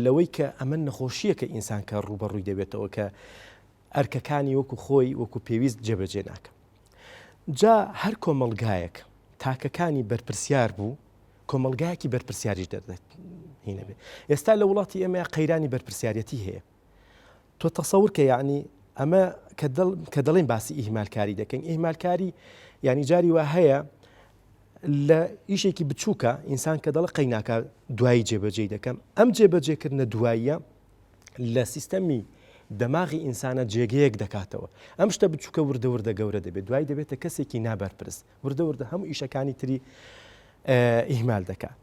لەوەی کە ئەمە نەخۆشیە کە ئینسان کە ڕوبەڕووی دەبێتەوە کە ئەرکەکانی وەکو خۆی وەکو پێویست جێبەجێ ناکە. جا هەر کۆمەڵگایەک تاکەکانی بەرپرسیار بوو، کۆمەڵگایەکی بەرپرسیاریش دەردەهینە بێ. ئێستا لە وڵاتی ئێمە قەیرانی بەرپرسیارەتی هەیە. تۆ تەسەور کە یعنی ئەمە کە دەڵێن باسی ئیهمالکاری دەکەین، ئیهمالکاری یعنی جاری وا هەیە لە ئیشێکی بچووکە ئینسان کە دەڵە قەیناکە دوایی جێبەجێ دەکەم، ئەم جێبەجێکردنە دواییە لە سیستەمی دەماغی ئینسانە جێگەیەک دەکاتەوە. ئەم شتە بچووکە وردە وردە گەورە دەبێت، دوای دەبێتە کەسێکی نابەرپرس، وردە وردە هەموو ئیشەکانی تری ئیهمال دەکات.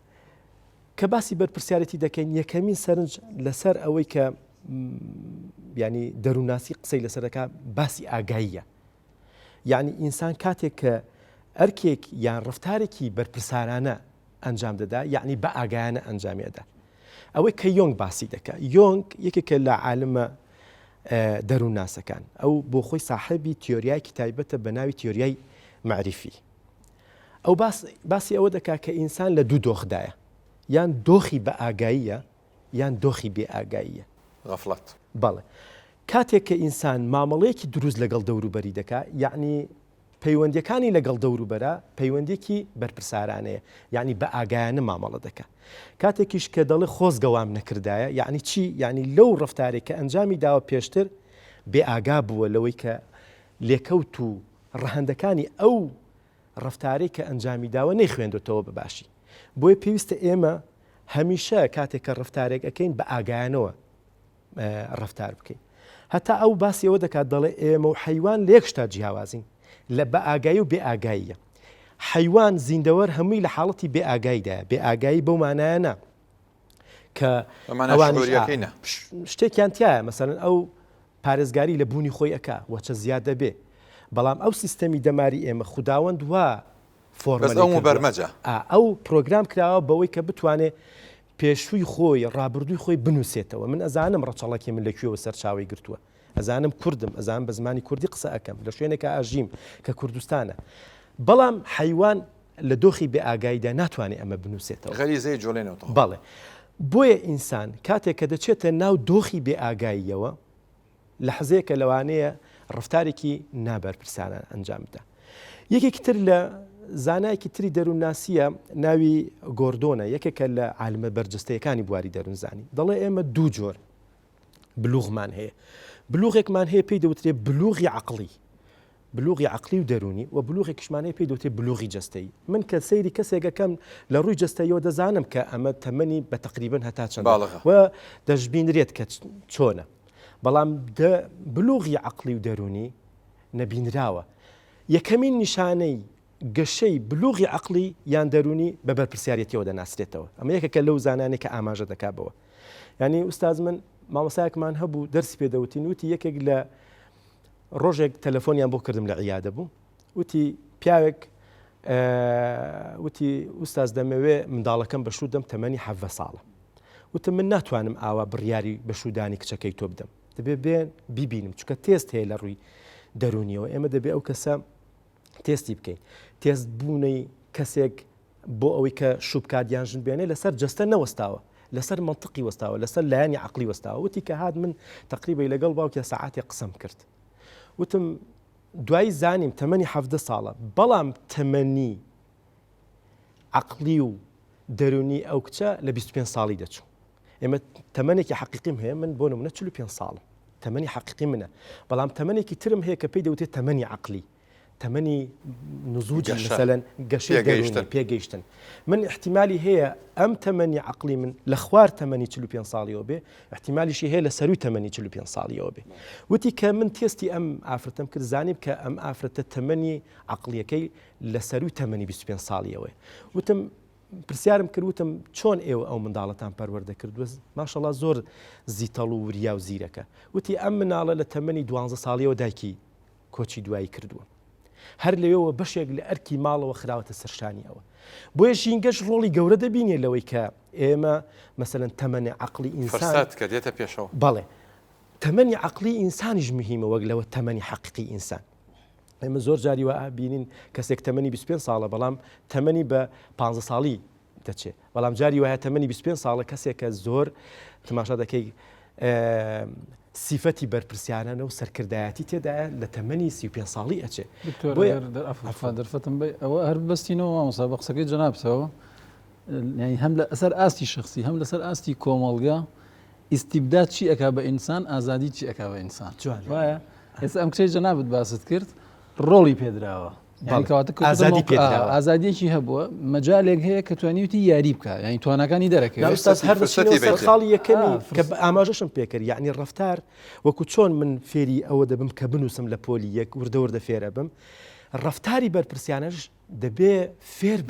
کە باسی بەرپرسیارەتی دەکەین، یەکەمین سەرنج لەسەر ئەوەی کە ینی دەرووناسی قسەی لەسەرەکە باسی ئاگاییە. یعنی ئینسان کاتێک کە ئەرکێک یان ڕفتارێکی بەرپرسارانە ئەنجام دەدا، یعنی بە ئاگایانە ئەنجامێدا. ئەوەی کە یۆنگ باسی دەکات. یۆنگ یەکێکە لە عالمە دەروونناسەکان، ئەو بۆ خۆی ساحەبی تیۆریایکی تایبەتە بە ناوی تیۆریای معریفی. ئەو باسی ئەوە دەکات کە ئینسان لە دوو دۆخدایە، یان دۆخی بە ئاگاییە یان دۆخی بێ ئاگاییە. غەفڵەت. بەڵێ کاتێک کە ئینسان مامەڵەیەکی دروست لەگەڵ دەوروبەری دەکات، یعنی پەیوەندیەکانی لەگەڵ دەوروبەرە پەیوەندێکی بەرپرسارانەیە، یعنی بە ئاگایانە مامەڵە دەکات. کاتێکیش کە دەڵێ خۆزگەوام نەکردایە، یعنی چی؟ یعنی لەو ڕفتارێک کە ئەنجامی داوە پێشتر بێ ئاگا بووە لەوەی کە لێکەوت و ڕەهەندەکانی ئەو ڕفتارێک کە ئەنجامی داوە نەیخوێندوێتەوە بەباشی. بۆیە پێویستە ئێمە هەمیشە کاتێک کە ڕفتارێک ئەەکەین بە ئاگایانەوە ڕفتار بکەین. هەتا ئەو باسی ئەوە دەکات دەڵێ ئێمە و حەیوان لە یەک شتا جیاوازین، لە بە ئاگایی و بێ ئاگاییە. حەیوان زیندەوەر هەمووی لە حاڵەتی بێ ئاگاییدایە. بێ ئاگایی بەو مانایانە کە شتێکیان تایە، مەسەرەن ئەو پارێزگاری لە بوونی خۆی ئەکا وەچە زیاد دەبێ. بەڵام ئەو سیستەمی دەماری ئێمە خوداوەند وا فۆرمەلی بەرمەجە ئەو پرۆگرام کراوە بەوەی کە بتوانێت پێشووی خۆی ڕابردووی خۆی بنووسێتەوە. من ئەزانم ڕەچەڵکی من لەکوێوە سەرچاوی گرتووە، ئەزانم کوردم، ئەزانم بە زمانی کوردی قسە ئەەکەم لە شوێنێکە ئاژیم کە کوردستانە. بەڵام حەیوان لە دۆخی بێ ئاگاییدا ناتوانێت ئەمە بنووسێتەوە. غەریزەی جۆڵێنەوە. بەڵێ بۆیە ئینسان کاتێک کە دەچێتە ناو دۆخی بێ ئاگاییەوە لە حەزەیەکە لەوانەیە ڕفتارێکی نابەرپرسانە ئەنجام بدە. یەکێکی تر لە زانایەکی تری دەروونناسیە ناوی گۆردۆنە، یەکێکە لە عالمە بەرجەستەیەکانی بواری دەروونزانی. دەڵێ ئێمە دوو جۆر بلوغمان هەیە. بلوغێکمان هەیە پێی دەوترێت بلوغی عەقڵی، بلوغی عەقڵی و دەرونی، و بلوغێکیشمان هەیە پێی دەوترێت بلوغی جەستەیی. من کە سەیری کەسێکەکەم لە ڕووی جەستەیەوە دەزانم کە ئەمە تەمەنی بە تەقریبەن هەتا چەند و دەژبینرێت کە چۆنە. بەڵام بلوغی عەقڵی و دەرونی نەبینراوە. یەکەمین نیشانەی گەشەی بلوغی عەقڵی یان دەرونی بە بەرپرسیارەتیەوە دەناسرێتەوە. ئەمە یەکێکە لەو زانانێک کە ئاماژە دەکاتەوە. یعنی ئوستاز من مامۆسایەکمان هەبوو دەرسی پێدەوتین، وتی یەکێک لە ڕۆژێک تەلەفۆنیان بۆ کردم لە عیادە بوو، وتی پیاوێک وتی ئوستاز دەمەوێ منداڵەکەم بەشوو دەم تەمەنی 17 ساڵە. وتم من ناتوانم ئاوا بڕیاری بەشودانی کچەکەی تۆ بدەم، دەبێ بێن بیبینم، چونکە تێست هەیە لە ڕووی دەرونیەوە. ئێمە دەبێ ئەو کەسە تێستی بکەین. تێست بوونەی کەسێک بۆ ئەوەی کە شوبکات یان ژن بێنێ لەسەر جەستە نەوەستاوە، لەسەر منطقی وەستاوە لەسەر لایانی عقلی وەستاوە وتی کە هات من تقریبا لەگەڵ باوکە ساعاتی قسم کرد وتم دوای زانیم تەمەنی 17 ساڵە بەڵام تەمەنی عقلی و دەرونی ئەو کچە لە 25 ساڵی دەچوو ئێمە تەمەنێکی حەقیقیم هەیە من بۆ نمونە 45 ساڵم تەمەنی حەقیقی منە بەڵام تەمەنێکی ترم هەیە کە پێی دەوتێت تەمەنی عقلی تەمەنی نزوجی مثلەن گەشەی دەرونی پێگەیشتن من احتیمالی هەیە ئەم تەمەنی عقلی من لە خوار تەمەنی 45 ساڵیەوە بێ احتیمالیشی هەیە لە سەروی تەمەنی 45 ساڵیەوە بێ وتی کە من تێستی ئەم ئافرەتم کرد زانیم کە ئەم ئافرەتە تەمەنی عقلیەکەی لە سەروی تەمەنی 25 ساڵیەوەی وتم پرسیارم کردوتم چۆن ئێوە ئەو منداڵەتان پەروەردە کردووە ماشەڵڵا زۆر زیتەڵ و وریا و زیرەکە وتی ئەم مناڵە لە تەمەنی 12 ساڵیەوە دایکی کۆچی دوایی کردووە هەر لەوێەوە بەشێک لە ئەرکی ماڵەوە خراوەتە سەرشانیەوە بۆیە ژینگەش ڕۆڵی گەورە دەبینێ لەوەی کە ئێمە مەسەلەن تەمەنی عقلی ئینسان کە دێتە پێشەوە بەڵێ تەمەنی عقلی ئینسانیش مهمە وەک لەوە تەمەنی حەقیقی ئینسان ئێمە زۆر جاری وە بینین کەسێک تەمەنی 25 ساڵە بەڵام تەمەنی بە 15 ساڵی دەچێت بەڵام جاری وایە تەمەنی 25 ساڵە کەسێکە زۆر تماشا دەکەی سیفەتی بەرپرسیانە و سەرکردایەتی تێدایە لە تەمەنی 35 ساڵی ئەچێ دەرفەتم ئەوە هەر بەستینەوە مەسابە قسەکەی جەنابتەوە ینی هەم لە ئەسەر ئاستی شخصی هەم لەسەر ئاستی کۆمەڵگا ئیستیبداد چی ئەکا بە ئینسان ئازادی چی ئەکا بە ئینسان وایە ئێستا ئەم کچەی جەنابت باست کرد ڕۆڵی پێدراوە ئازادیەکی هەبووە مەجالێک هەیە کە توانیوتی یاری بکە ینی توانەکانی دەرەکەوێت هەر خاڵی یەکەمی کە ئاماژەشم پێکرد یعنی ڕفتار وەکو چۆن من فێری ئەوە دەبم کە بنووسم لە پۆلی یەک وردەوردە فێرە بم ڕفتاری بەرپرسیانەش دەبێ فێر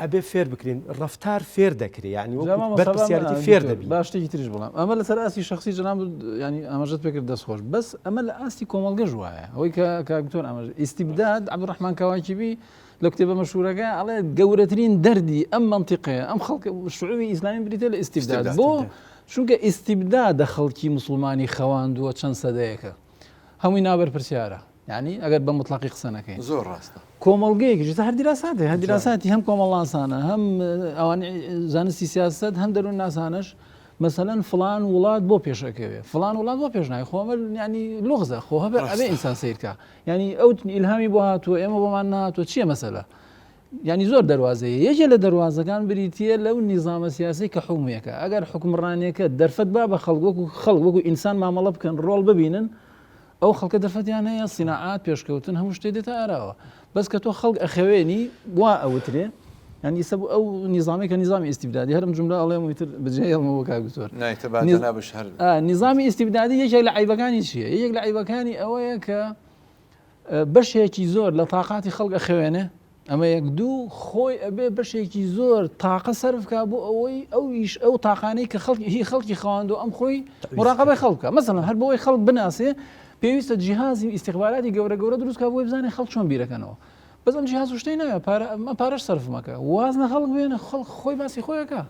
ئەبێ فێر بکرین ڕفتار فێر دەکرێت ینی بەرپرسیارەتی فێر دەبی باشتێکی تریش بڵام ئەمە لەسەر ئاستی شخصی جەناب ینی ئاماژەت پێکرد دەستخۆش بەس ئەمە لە ئاستی کۆمەڵگەش وایە ئەوەی کە کاکتۆر ئاماژ ئیستیبداد عەبدوڕەحمان کاواکیبی لە کتێبە مەشهورەکە ئەڵێ گەورەترین دەردی ئەم منتیقەیە ئەم خەڵکە شعوبی ئیسلامی بریتە لە ئیستیبداد بۆ چونکە ئیستیبدادە خەڵکی مسلمانی خەواندووە چەند سەدەیەکە هەمووی نابەرپرسیارە یعنی ئەگەر بە مطلقی قسە نەکەین زۆر ڕاستە کۆمەڵگەیەکیش هەر دیراساتی هەر دیراساتی هەم کۆمەڵانسانە هەم ئەوان زانستی سیاست هەم دەروون ناسانش مەسەلەن فلان وڵات بۆ پێشەکەوێ فلان وڵات بۆ پێشنای خۆمە ینی لغزە خۆ هەبێ ئەبێ ئینسان سیرکە ینی ئەو ئیلهامی بۆ هاتووە ئێمە بۆمان نهاتوە چییە مەسەلە ینی زۆر دەواازەیە یەکێ لە دەواازەکان بریتە لەو نیزامە سیاسی کە حکومەکە ئەگەر حکومڕانیەکە دەرفەت با بە خەڵک وەکو ئینسان مامەڵە بکەن ڕۆڵ ببینن ئەو خەڵکە دەرفەتیان هەیە سینعات پێشکەوتن هەموو شتێ دێتە ئاراوە بەس کە تۆ خەڵک ئەخەوێنی وا ئەوترێ ینی سەب ئەو نیزامی کە نیزامی ئیستیبدادی هەرم جملە ئەڵێم وتر بجێڵمەوە کاگوتۆر نیزامی ئیستیبدادی یەکێک لە عیبەکانی چییە یەک لە عیبەکانی ئەوەیە کە بەشێکی زۆر لە تااقاتی خەڵک ئەخەوێنێ ئەمە یەک دوو خۆی ئەبێ بەشێکی زۆر تاقە سەرفکە بۆ ئەوەی ئەویش ئەو تاقانەی کە خەڵکی خەواندۆ ئەم خۆی مراقبەی خەڵکە مەسەڵەن هەر بۆەوەی خەڵک بناسێ پێویستە جیهازی ئیستیخباراتی گەورە دروستکە بۆی بزانێ خەڵک چۆن بیرەکەنەوە بەس ئەم جیهاز شتەی ناوێت پارەش سەرف مەکە وازنە خەڵک بێنە خۆی باسی خۆیەکە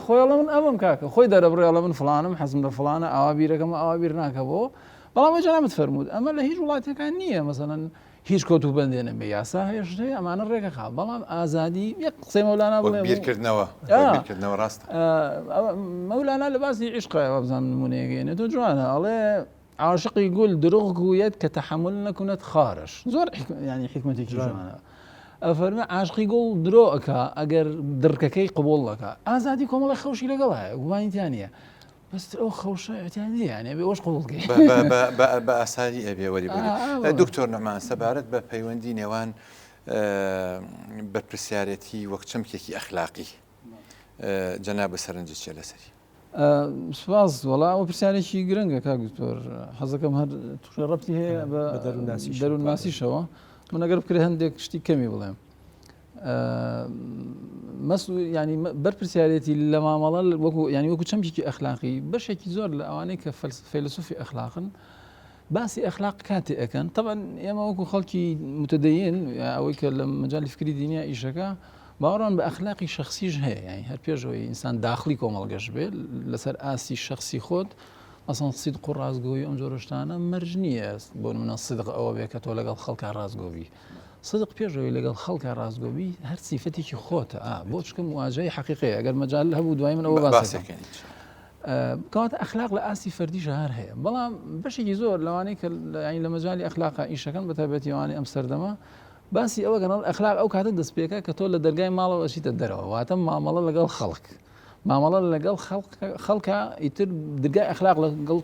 خۆیڵە من ئەمەم کاکە خۆی دەرەبڕێڵە من فلانم حەزم لە فلانە ئاوا بیرەکەمە ئاوا بیر ناکەبەوە بەڵام جەنابەت فەرموود ئەمە لە هیچ وڵاتەکان نییە مەسەڵەن هیچ کۆت و بەندێنە بێ یاسا هەیە شتەیە ئەمانە ڕێگە خاڵ بەڵام ئازادی یەک قسەی مەولانا بڵێ بیرکردنەوە ڕاستە مەولانا لە باسی عیشقایەوە بزانم نمونەیەکێنێت تۆ جوانە ئەڵێ عاشقی گول دروغ گوێت کە تەحمل نەکونێت خارش زۆر ینی حکمەتێکی جوانە ئەفەرمە عاشقی گوڵ درۆکە ئەگەر درکەکەی قبول دەکە ئازادی کۆمەڵی خەوشی لەگەڵ هەیە گومانیتیان نیە بەس ئەو خەوشەتیان یانێ بێ ئەوش قبولکەی بە ئاسایی ئەبێ وەری دکتۆر نەمان سەبارەت بە پەیوەندی نێوان بەرپرسیارەتی وەک چەمکێکی ئەخلاقی جەنابە سەرنجی چێ لەسەری سپاس وەڵا ئەوە پرسیارێکی گرنگە کاکتۆر حەزەکەم هەر تووشە ڕەبتی هەیە بە دەروون ناسیشەوە من ئەگەر بکرێ هەندێک شتی کەمی بڵێم ینی بەرپرسیارەتی لە مامەڵە وەکو چەمکێکی ئەخلاقی بەشێکی زۆر لە ئەوانەی کە فەیلسوفی ئەخلاقن باسی ئەخلاق کاتێ ئەەکەن طبعا ئێمە وەکو خەڵکی متدەین ئەوەی کە لە مەجای فکری دینیا ئیشەکە باوەڕان بە ئەخلاقی شخصیش هەیە ینی هەر پێشەوەی ئینسان داخلی کۆمەڵگەش بێت لەسەر ئاسی شخصی خۆت ئەسڵ سیدق و ڕازگۆیی ئەم جۆرە شتانە مەرج نییە بۆ منە سیدق ئەوە بێت کە تۆ لەگەڵ خەڵکە ڕازگۆبی صدق پێشەوەی لەگەڵ خەڵکە ڕازگۆبی هەر سیفەتێکی خۆتە بۆ چکەم واژەی حەقیقەیە ئەگەر مەجال هەبوو دوای من ئەوە باسەکەن کەواتە ئەخلاق لە ئاسی فەردیش هەر هەیە بەڵام بەشێکی زۆر لەوانەیە کە لە مەجای ئەخلاقا ئیشەکان بەتابەتیوانی ئەم سەردەما باسی ئەوە گەنەڵ ئەخلاق ئەو کاتە دەستپێکە کە تۆ لە دەرگای ماڵەوە ئەچیتە دەرەوە واتە مامەڵە لەگەڵ خەڵک مامەڵە لەگەڵ خەڵکە ئیتر دەرگای ئەخلاق لەگەڵ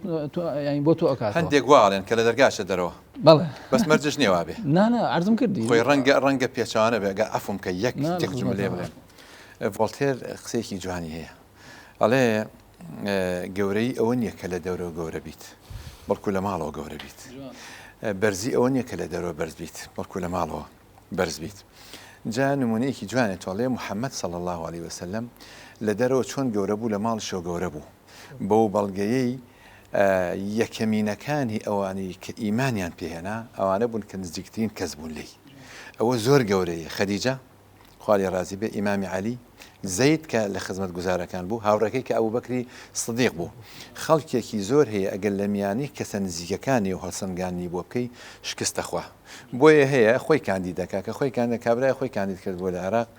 بۆ تۆ ئەکات هەندێک گواڵێن کە لە دەرگاشە دەرەوە بەڵێ بەس مەرجش نێوا بێ نانە عەرزم کردی خۆی ڕەنگە پێچوانە بێگە ئەفم کە یەک جملێ بڵێم ڤۆڵتێر قسێکی جوانی هەیە ئەڵێ گەورەی ئەوە نییە کە لە دەورەوە گەورە بیت بەڵکو لە ماڵەوە گەورە بیت بەرزی ئەوە نییە کە لە دەورەوە بەرز بیت بەڵکو لە ماڵەوە بەرز بیت جا نمونەیەکی جوانێت تۆڵێ محەممەد صلی الله عليه وسلم لە دەرەوە چۆن گەورە بوو لە ماڵشەوە گەورە بوو بەو بەڵگەیەی یەکەمینەکانی ئەوانی کە ئیمانیان پێهێنا ئەوانە بوون کە نزیکترین کەس بوون لێی ئەوە زۆر گەورەیە خەدیجە خوا لێ ڕازی بێ ئیمامی عەلی زەید کە لە خزمەت گوزارەکان بوو هاوڕێکەی کە ئەبوو بەکری سدیق بوو خەڵکێکی زۆر هەیە ئەگەر لە میانی کەسە نزیکەکانی و هەڵسەنگانی بۆ بکەی شکستەخوا بۆیە هەیە خۆی کاندید دەکا کە خۆی کابرای خۆی کاندید کرد بۆ لە عێراق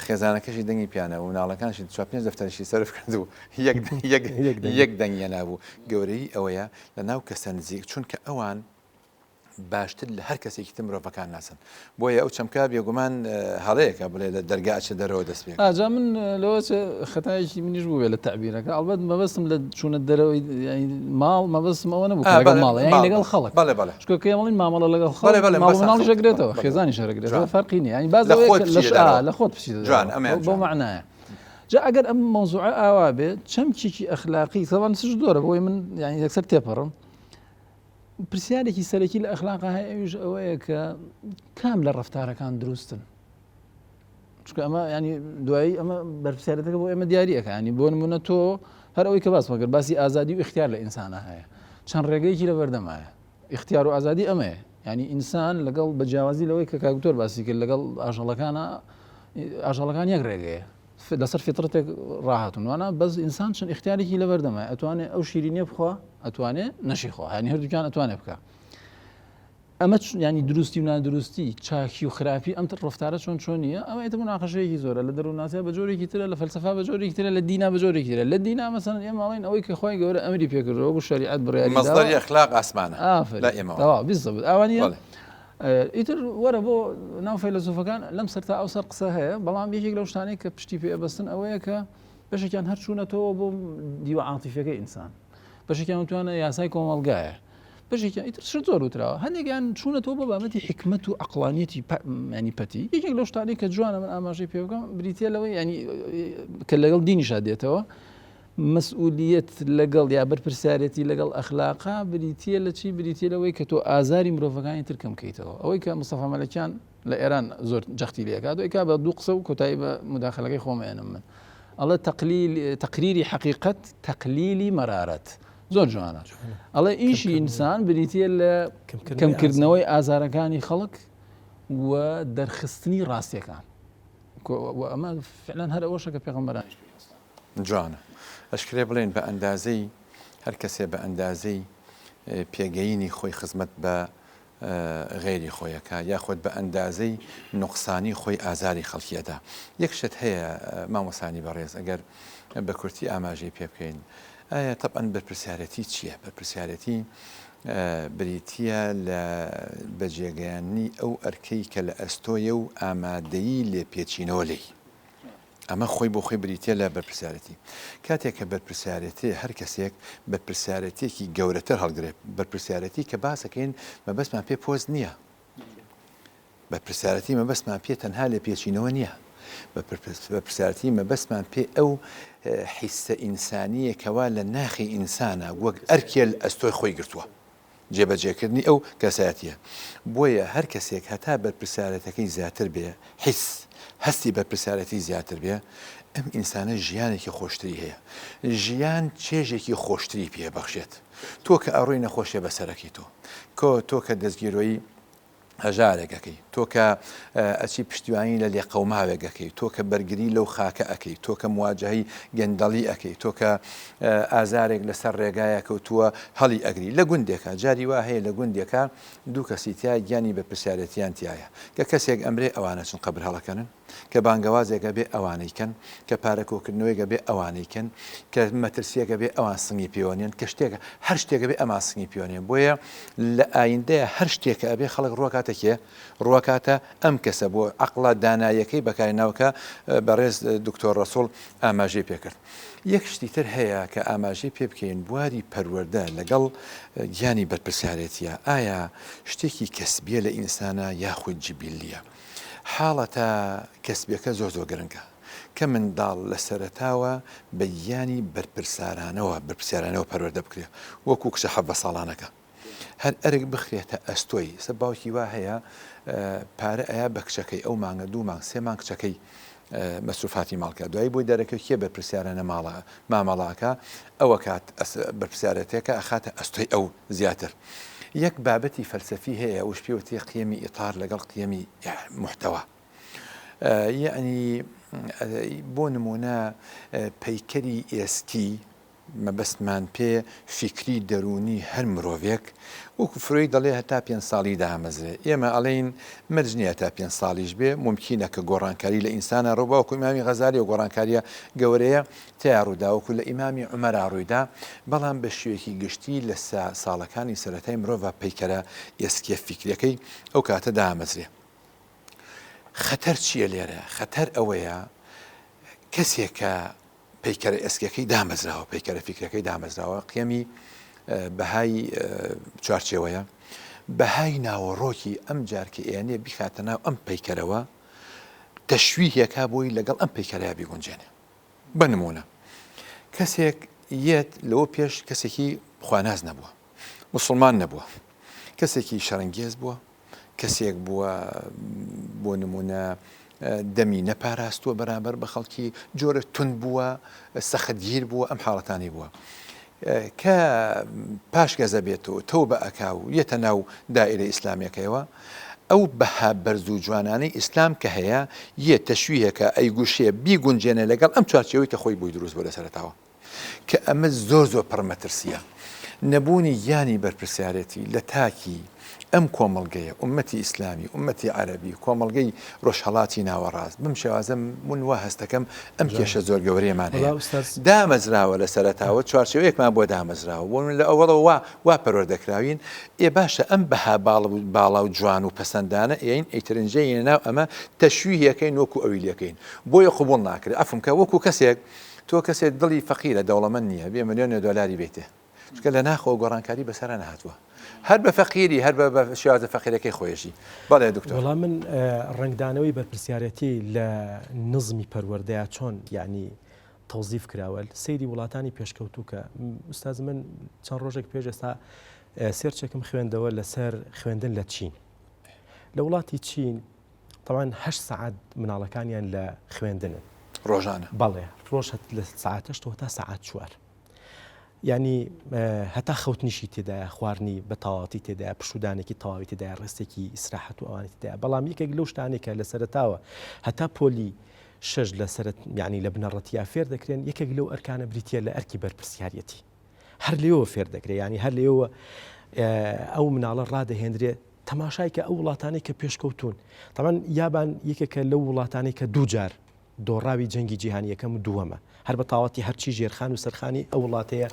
خێزانەکەشی دەنگی پیانە و ناڵەکانشی 4 دەفتەرشی سەرف کرد و یەک دەنگیە نابوو گەورەی ئەوەیە لە ناو کەسە نزیک چونکە ئەوان باشتر لە هەر کەسێکی تر مرۆڤەکان ناسن بۆیە ئەو چەمکە بێگومان هەڵەیەکە بڵێ لە دەرگاچە دەرەوە دەست پێ جا من لەوە خەتایەکی منیش بوو بێ لە تعبیرەکە ئەڵبەت مەبەستم لە چوونە دەرەوەی ماڵ مەبەستم ئەوە نەبوو لەگەڵ ماڵ یانی لەگەڵ خەڵک چکە ئەمەڵین مامەڵە لەگەڵ خەڵک شەگرێتەوە خێزانی شەرەگرێتەوە فەرقی نیە ینی باز لە خۆت پشیدە بۆ معنایە جا ئەگەر ئەم مەوزوعە ئاوا بێت چەمکێکی ئەخلاقی سەوان سش دۆرە بۆی من ینی یەکسەر تێپەڕم پرسیارێکی سەرەکی لە ئەخلاقا هەیە ئەویش ئەوەیە کە کام لە ڕەفتارەکان دروستن چکە ئەمە ینی دوایی ئەمە بەرپرسیارەتەکە بۆ ئێمە دیاریەکە ینی بۆ نمونە تۆ هەر ئەوەی کە باس مەکرد باسی ئازادی و اختیار لە ئینسانە هەیە چەند ڕێگەیەکی لە بەردەمایە اختیار و ئازادی ئەمەیە ینی ئینسان لەگەڵ بەجیاوازی لەوەی کە کاکتۆر باسی کرد لەگەڵ ئاژەڵەکان یەک ڕێگەیە لەسەر فیترەتێک ڕاهاتون وانە بەس ئینسان چەند اختیارێکی لە بەردەمایە ئەتوانێت ئەو شیرینیە بخوا ئەتوانێت نەشی خوا ینی هەردووکیان ئەتوانێت بکە ئەمە ینی دروستی و نادروستی چاکی و خراپی ئەم ڕفتارە چۆن نییە ئەمە ئێتە مناقەشەیەکی زۆرە لە دەروونناسیە بە جۆرێکی ترە لە فەلسەفا بە جۆرێکی ترە لە دینا بە جۆرێکی ترە لە دینا مەسەڵەن ئێمە ئەڵێن ئەوەی کە خۆی گەورە ئەمری پێکردەوە بۆ شەریعەت بڕیاری مەصدەری ئەخلاق ئاسمانە لا ئێمەوە بالضبط ئەوانیە ئیتر وەرە بۆ ناو فەیلسوفەکان لەم سەرتا ئەو سەر قسە هەیە بەڵام یەکێک لەو شتانەی کە پشتی پێبەستن ئەوەیە کە بەشێکیان هەر چوونەتەوە بۆ دیوە عاتیفەکەی ئینسان بەشێکیان وتوانە یاسای کۆمەڵگایە بەشێکیان ئیتر شت زۆر وتراوە هەندێکیان چوونەتەوە بۆ بابەتی حکمت و عەقڵانیەتی ینی پەتی یەکێک لەو شتانەی کە جوانە من ئاماژەی پێ بکەم بریتە لەوەی ینی کە لەگەڵ دینیشا دێتەوە مەسئولیت لەگەڵ یا بەرپرسیارەتی لەگەڵ ئەخلاقا بریتە لە چی بریتە لەوەی کە تۆ ئازاری مرۆڤەکانی تر کەم بکەیتەوە ئەوەی کە مستەفا مەلەکیان لە ئێران زۆر جەختی لێکات دوای کا بە دوو قسە و کۆتایی بە مداخلەکەی خۆمەێنم من ئەڵێ تەقریری حەقیقەت تەقلیلی مەرارەت زۆر جوانە ئەڵێ ئیشی ئینسان بریتە لە کەمکردنەوەی ئازارەکانی خەڵک و دەرخستنی ڕاستیەکان ئەمە فعلەن هەر ئەوەشە کە پێغەمبەران جوانە ئەشکرێ بڵێن بە ئەندازەی هەر کەسێ بە ئەندازەی پێگەینی خۆی خزمەت بە غێری خۆیەکە یاخود بە ئەندازەی نوقسانی خۆی ئازاری خەڵکیەدا یەک شت هەیە مامۆسانی بەڕێز ئەگەر بە کورتی ئاماژەی پێ بکەین ئایا تەبەن بەرپرسیارەتی چییە؟ بەرپرسیارەتی بریتە لە بەجێگەیانی ئەو ئەرکەی کە لە ئەستۆیە و ئامادەیی لێ پێچینەوە لی ئەمە خۆی بۆ خۆی بریتە لە بەرپرسیارەتی کاتێک کە بەرپرسیارەتی هەر کەسێک بەرپرسیارەتێکی گەورەتر هەڵگرێت بەرپرسیارەتی کە باسەکەین مەبەستمان پێ پۆست نییە بەرپرسیارەتی مەبەستمان پێ تەنها لێ پێچینەوە نییە بەرپرسیارەتی مەبەستمان پێ ئەو حیسە ئینسانیەکەوا لە ناخی ئینسانە وەک ئەرکێ ئەستۆی خۆی گرتووە جێبەجێکردنی ئەو کەسایەتیە بۆیە هەر کەسێک هەتا بەرپرسیارەتەکەی زیاتر بێ هەستی بەرپرسیارەتی زیاتر بێ ئەم ئینسانە ژیانێکی خۆشتری هەیە ژیان چێژێکی خۆشتری پێبەخشێت تۆ کە ئەڕۆی نەخۆشیە بەسەرەکەی تۆ کە دەستگیرۆی هەژارێکەکەی تۆ کە ئەچی پشتیوانی لە لێقەوماوێک ئەەکەی، تۆ کە بەرگری لەو خاکە ئەەکەی، تۆ کە مواجهی گەندەڵی ئەەکەی، تۆ کە ئازارێک لەسەر ڕێگایە کەوتووە هەڵی ئەگری لە گوندێکە جاری وا هەیە لە گوندێکە دوو کەسی تیا گیانی بە پرسیارەتیان تایە کە کەسێک ئەمرێ ئەوانە چون قبر هەڵەکەنن کە بانگەوازێکە بێ ئەوانەیکەن کە پارەکۆکردنەوەیگە بێ ئەوانەیکەن کە مەترسیەکە بێ ئەوان سنگی پەیوەنیان کە شتێکە هەر شتێکە بێ ئەمان سنگی پەیوەنیان بۆیە لە ئایندەیە هەر شتێکە ئەبێ خەڵک ڕوەکاتە کێ ڕوەکاتە ئەم کەسە بۆ عەقڵە دانایەکەی بەکارهێناوکە بەڕێز دکتۆر ڕەسوڵ ئاماژەی پێکرد. یەک شتی تر هەیە کە ئاماژەی پێ بکەین بواری پەروەردە لەگەڵ گیانی بەرپرسیارەتیە ئایا شتێکی کەسبیە لە ئینسانە یاخود جیبیلیە. حاڵەتە کەسبیەکە زۆر گرنگە کە منداڵ لە سەرەتاوە بە گیانی بەرپرسیارانەوە پەروەردە بکرێ وەکو کچە 7 ساڵانەکە هەر ئەرک بخرێتە ئەستۆی سە باوکی وا هەیە پارە ئەیە بە کچەکەی ئەو مانگە 2 مانگ 3 مانگ کچەکەی مەسروفاتی ماڵکە دوایی بۆی دەرەکەوت کێ بەرپرسیارانە مامەڵاکە ئەوە کات بەرپرسیارەتەکە ئەخاتە ئەستۆی ئەو زیاتر. یەک بابەتی فەلسەفی هەیە وش پێوتێ قیەمی ئیطار لەگەڵ قیەمی محتەوا. یعنی بۆ نمونە پەیکەری ئێستی مەبەستمان پێ فیکری دەرونی هەر مرۆڤێک وەکو فرۆی دەڵێ هەتا 5 ساڵی دامەزرێ ئێمە ئەڵێین مەرج نییە تا 5 ساڵیش بێ ممکنە کە گۆڕانکاری لە ئینسانە ڕووباوەکو ئیمامی غەزالی و گۆڕانکاریە گەورەیە تیا ڕووداوەکو لە ئیمامی عومەرا ڕوویدا بەڵام بە شێوەیەکی گشتی لە ساڵەکانی سەرەتای مرۆڤ پەیکەرە ئێسکیە فیکریەکەی ئەو کاتە دامەزرێ. خەتەر چییە لێرە؟ خەتەر ئەوەیە کەسێکە پەیکەرە ئێسکەکەی دامەزراوە پەیکەرە فیکرەکەی دامەزراوە قیەمی بەهای چوارچێوەیە بەهای ناوەڕۆکی ئەم جارکە ئێنێ بیخاتە ناو ئەم پەیکەرەوە تەشویهێکا بۆی لەگەڵ ئەم پەیکەرەیە بیگونجێنێ. بنمونە کەسێک یەت لەوە پێش کەسێکی خواناز نەبووە موسڵمان نەبووە کەسێکی شەڕەنگێز بووە کەسێک بووە بۆ نمونە دەمی نەپاراستووە بەرامبەر بە خەڵکی جۆرە تون بووە سەختگیر بووە ئەم حاڵەتانی بووە کە پاش گەزە بێتەوە تۆ بە ئەکاو یەتە ناو دائیرە ئیسلامیەکەیەوە ئەو بەها بەرز و جوانانەی ئیسلام کە هەیە یە تەشویهەکە ئەیگوشێ بیگونجێنە لەگەڵ ئەم چارچێوەی کە خۆی بووی دروست بۆ لەسەرەتاوە کە ئەمە زۆر پڕمەترسیە. نەبوونی گیانی بەرپرسیارەتی لە تاکی ئەم کۆمەڵگەیە ئومەتی ئیسلامی ئومەتی عەرەبی کۆمەڵگەی ڕۆژهەڵاتی ناوەڕاست بم شێوازە من وا هەستەکەم ئەم کێشە زۆر گەورەیەمان هەیە دامەزراوە لە سەرەتاوە چوارچێوەیەکمان بۆ دامەزراوە بۆ لە ئەوڵەوە وا پەروەردەکراوین ئێ باشە ئەم بەها باڵا و جوان و پەسەندانە ئێین ئەیترنجەیە ناو ئەمە تەشویهەکەین وەکو ئەویلەکەین بۆیە قبوڵ ناکرێت ئەفم کە وەکو کەسێک تۆ کەسێک دڵی فەقیرە دەوڵەمەند نییە بێ ملیۆنە دۆلاری بێتێ چکە لە ناخەوە گۆڕانکاری بەسەرە نهاتووە هەر بە فەقیری هەر بە شێوازە فەقیرەکەی خۆیشی. بەڵێ دکتۆر وەڵام من ڕنگدانەوەی بەرپرسیارەتی لە نظمی پەروەردەیە چۆن یعنی تەوزیف کراوە سەیری وڵاتانی پێشکەوتوو کە ئوستاز من چەند ڕۆژێک پێش ئێستا سێرچێکم خوێندەوە لەسەر خوێندن لە چین لە وڵاتی چین تەوان 8 سەعات مناڵەکانیان لە خوێندنن ڕۆژانە بەڵێ ڕۆژ لە ساعت 8 تا ساعت 4 ینی هەتا خەوتنیشی تێدایە خواردنی بە تەواوەتی تێدایە پشودانێکی تەواوی تێدایە ڕستێکی ئیسراحەت و ئەوانی تێدایە بەڵام یەکێک لەو شتانێکە لە سەرەتاوە هەتا پۆلی 6 لە سەرەت ینی لە بنەڕەتیا فێر دەکرێن یەکێک لەو ئەرکانە بریتە لە ئەرکی بەرپرسیارەتی هەر لێەوە فێر دەکرێت ینی هەر لێەوە ئەو مناڵە ڕادەهێنرێت تەماشای کە ئەو وڵاتانەی کە پێشکەوتون تەمان یابان یەکێکە لەو وڵاتانەی کە دوو جار دۆڕاوی جەنگی جیهانی یەکەم و دووەمە هەر بە تاواتی هەرچی ژێرخان و سەرخانی ئەو وڵاتەیە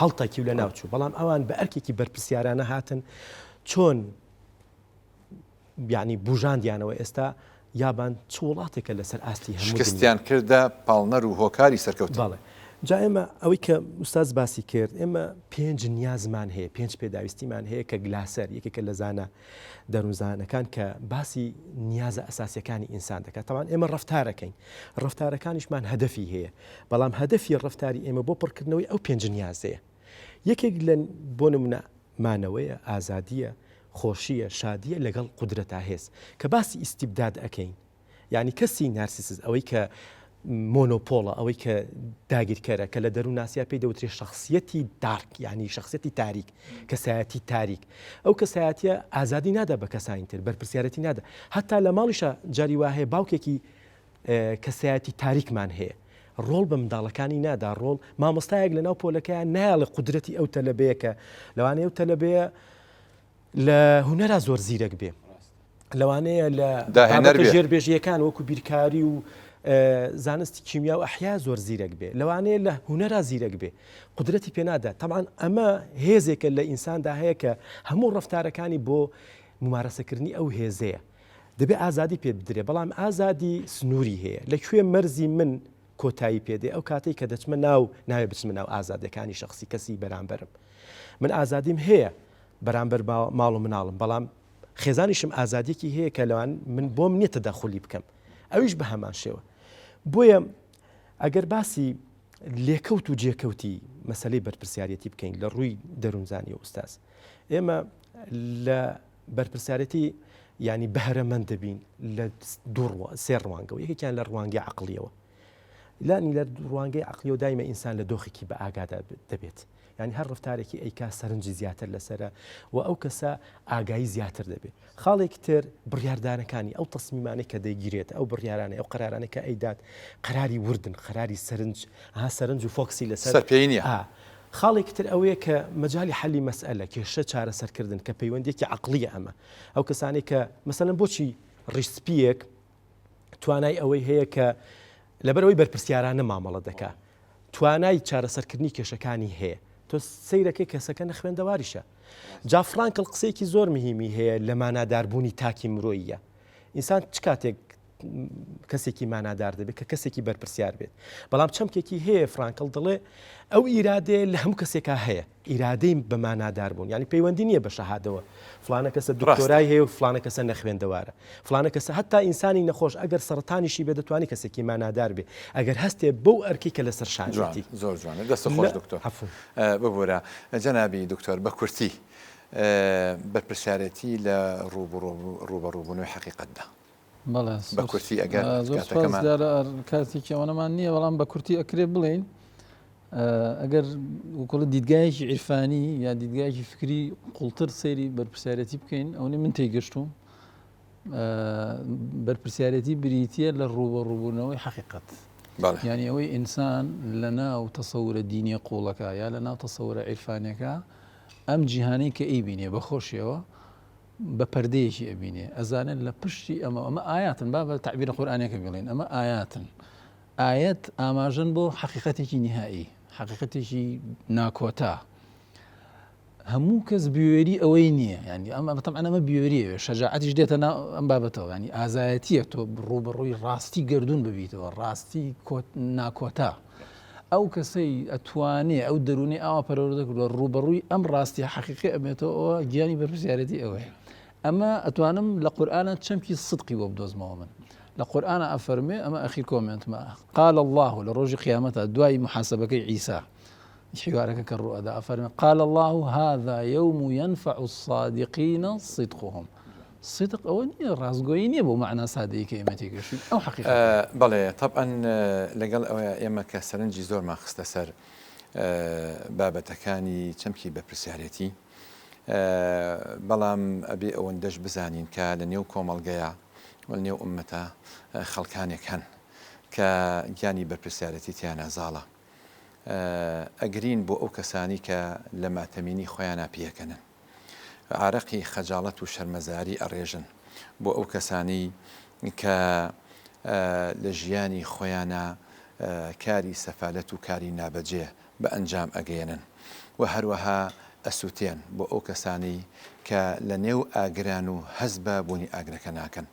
هەڵتەکی و لە ناوچوو بەڵام ئەوان بە ئەرکێکی بەرپرسیارانە هاتن چۆن یعنی بژاندیانەوە ئێستا یابان چ وڵاتێکە لەسەر ئاستی هەموو شکستیان کردە پاڵنەر و هۆکاری سەرکەوت. بەڵێ جا ئێمە ئەوەی کە ئوستاز باسی کرد ئێمە 5 نیازمان هەیە 5 پێداویستیمان هەیە کە گلاسەر یەکێکە لە زانە دەروونزانەکان کە باسی نیازە ئەساسیەکانی ئینسان دەکات تەوان ئێمە ڕەفتارەکەین ڕەفتارەکانیشمان هەدەفی هەیە بەڵام هەدەفی ڕەفتاری ئێمە بۆ پڕکردنەوەی ئەو 5 نیازەیە یەکێک لە بۆ نمونە مانەوەیە ئازادیە خۆشیە شادیە لەگەڵ قودرەتا هێز کە باسی ئیستیبداد ئەەکەین یعنی کەسی نارسیسز ئەوەی کە مۆنۆپۆڵە ئەوەی کە داگیرکەرە کە لە دەروون ناسیا پێی دەوترێت شخصیەتی دارک یعنی شخصیەتی تاریک کەسایەتی تاریک ئەو کەسایەتیە ئازادی نادا بە کەسانی تر بەرپرسیارەتی نادا هەتا لە ماڵیشە جاری وا هەیە باوکێکی کەسایەتی تاریکمان هەیە ڕۆڵ بە منداڵەکانی نادا ڕۆڵ مامۆستایەک لە ناو پۆلەکەیان نایڵێ قودرەتی ئەو تەلەبەیەکە لەوانەیە ئەو تەلەبەیە لە هونەرا زۆر زیرەک بێ لەوانەیە لە ژێر بێژیەکان وەکو بیرکاری و زانستی کیمیا و ئەحیا زۆر زیرەک بێ لەوانەیە لە هونەرا زیرەک بێ قودرەتی پێنادا تەمان ئەمە هێزێکە لە ئینساندا هەیە کە هەموو ڕەفتارەکانی بۆ ممارەسەکردنی ئەو هێزەیە دەبێ ئازادی پێ بدرێ بەڵام ئازادی سنووری هەیە لەکوێ مەرزی من کۆتایی پێدێ ئەو کاتێک کە دەچمە ناو ناوێ بچمە ناو ئازادەکانی شخصی کەسی بەرامبەرم من ئازادیم هەیە بەرامبەر ماڵ و مناڵم بەڵام خێزانیشم ئازادێکی هەیە کە لەوان من بۆم نییە تەداخولی بکەم ئەویش بە هەمان شێوە بۆیە ئەگەر باسی لێکەوت و جێکەوتی مەسلەی بەرپرسیارەتی بکەین لە ڕووی دەروونزانی و ئوستاز ئێمە لە بەرپرسیارەتی ینی بەهرەمەند دەبین لە سێ ڕوانگەەوە یەکێکیان لە ڕوانگەی عەقلیەوە لانی لە ڕوانگەی عەقلیەوە دایمە ئینسان لە دۆخێکی بە ئاگادا دەبێت ینی هەر ڕفتارێکی ئەیکا سەرنجی زیاتر لەسرە و ئەو کەسە ئاگایی زیاتر دەبێت خاڵێک تر بڕیاردانەکانی ئەو تەسمیمانەی کە دەیگیرێت ئەو بڕیارانە ئەو قەرارانە کە ئەیدات قەراری وردن قەراری سەرنج و فۆکسی لەسەر پێی نییە خاڵێک تر ئەوەیە کە مەجای حەلی مەسئلە کێشە چارەسەرکردن کە پەیوەندێکی عەقلیە ئەمە ئەو کەسانی کە مەسەلەن بۆچی ڕیسپیەک توانای ئەوەی هەیە کە لەبەرەوەی بەرپرسیارانە مامەڵە دەکا توانای چارەسەرکردنی کێشەکانی هەیە تۆ سەیرەکەی کەسەکە نە خوێندەواریشە جا فرانکل قسەیەکی زۆر مهمی هەیە لە ماناداربوونی تاکی مرۆییە ئینسان چ کاتێک کەسێکی مانادار دەبێت کە کەسێکی بەرپرسیار بێت بەڵام چەمکێکی هەیە فرانکل دەڵێ ئەو ئیرادێ لە هەموو کەسێکا هەیە ئیرادەی بە مانادار بوون ینی پەیوەندی نییە بە شەهادەوە فلانە کەسە دکتۆرای هەیە و فلانە کەسە نەخوێندەوارە فلانە کەسە هەتا ئینسانی نەخۆش ئەگەر سەرەتانیشی بێ دەتوانانی کەسێکی مانادار بێ ئەگەر هەستێ بەو ئەرکی کە لەسەر شانجێتی زۆر جوانە دەستە خۆش دکتۆر ببوورە جەنابی دکتۆر بە کورتی بەرپرسیارەتی لە ڕوبەڕووبوونەوەی حەقیقەتدا بە کورتی ئەگەر کاتێکی ئەوەنەمان نییە بەڵام بە کورتی ئەکرێ بڵێن ئەگەر وکڵە دیدگایەکی عیرفانی یا دیدگایەکی فکری قوڵتر سەیری بەرپرسیارەتی بکەین ئەوەی من تێگەشتوم بەرپرسیارەتی بریتە لە ڕوبەڕووبوونەوەی حەقیقەت ینی ئەوەی ئینسان لە ناو تەسەورە دینیە قوڵەکە یا لە ناو تەسەورە عیرفانەکە ئەم جیهانەی کە ئەیبینێ بەخۆشیەوە بە پەردەیەکی ئەبینێ ئەزانن لە پشتی ئەمە ئاياتن با بە تعبیرە قورئانیەکە بڵێن ئەمە ئاياتن ئايەت ئاماژەن بۆ حەقیقەتێکی نهایی حەقیقەتێکی ناکۆتا هەموو کەس بوێری ئەوەی نییە ینی ئەمە بەتەمان ئەمە بوێریەوە شەجاعەتیش دێتە ئەم بابەتەوە ینی ئازایەتیە تۆ ڕوبەڕووی ڕاستی گردون ببیتەوە ڕاستی ناکۆتا ئەو کەسەی ئەتوانێ ئەو دەرونی ئاوا پەروەردەکرد لە ڕوبەڕووی ئەم ڕاستی حەقیقی ئەمێتەوە گیانی بەرپرسیارەتی ئەوەیە ئەمە ئەتوانم لە قورئانە چەمکی سدقی بۆ بدۆزمەوە من لە قورئانە ئەفەرمێ ئەمە ئەخیر کۆمنتمە قال الله لە ڕۆژی قیامەتە دوای محاسبەکەی عیسا حوارەکە کە ڕوئەدا ئەفەرمێ قال الله هذا يوم ينفع الصادقين صدقهم صدق ئەوە نییە ڕازگۆیی نییە بۆ معنە سادەیە کە ئێمە تێگەشتین ئەو حەقیقەت بەڵێ طبعا لەگەڵ ئەوەیە ئێمە کە سەرنجی زۆرمان خستە سەر بابەتەکانی چەمکی بەرپرسیارەتی بەڵام ئەبێ ئەوەندەش بزانین کە لە نێو کۆمەڵگەیە و لە نێو ئومەتە خەڵکانێک هەن کە گیانی بەرپرسیارەتی تیان نازاڵە ئەگرین بۆ ئەو کەسانی کە لە ماتەمینی خۆیانە پێکەنن عارەقی خەجاڵەت و شەرمەزاری ئەڕێژن بۆ ئەو کەسانی کە لە ژیانی خۆیانە کاری سەفالەت و کاری نابەجێ بە ئەنجام ئەگەێنن و هەروەها ئەسووتێن بۆ ئەو کەسانی کە لە نێو ئاگران و هەز بە بوونی ئاگرەکە ناکەن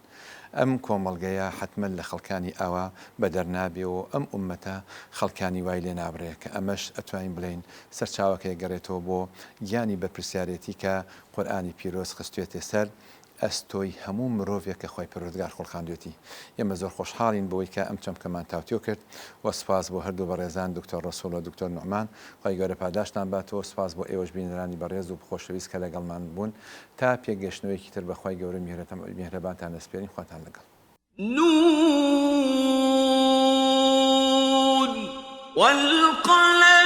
ئەم کۆمەڵگەیە حتمما لە خەڵکانی ئاوا بە دەرنابێ و ئەم ئومەتە خەڵکانی وای لێ نابڕێ کە ئەمەش ئەتوانین بڵین سەرچاوەکەی گەڕێتەوە بۆ گیانی بەرپرسیارەتی کە قورئانی پیرۆز خستوێتێ سەر ئەستۆی هەموو مرۆڤێک کە خۆی پەروەردگار خۆڵخاندوێتی ئێمە زۆر خۆشحاڵین بەوەی کە ئەم چەمکەمان تاوتیۆ کرد و سپاس بۆ هەردوو بەڕێزان دکتۆر ڕەسوڵ و دکتۆر نوعمان خی گەورە پاداشتان باتەوە سپاس بۆ ئێوەش بینەرانی بەڕێز و خۆشەویست کە لەگەڵمان بوون تا پێگەشتنەوەیکی تر بەخوای گەورە میهرەبانتان دەسپێرین خواتان لەگەڵ نون والقلم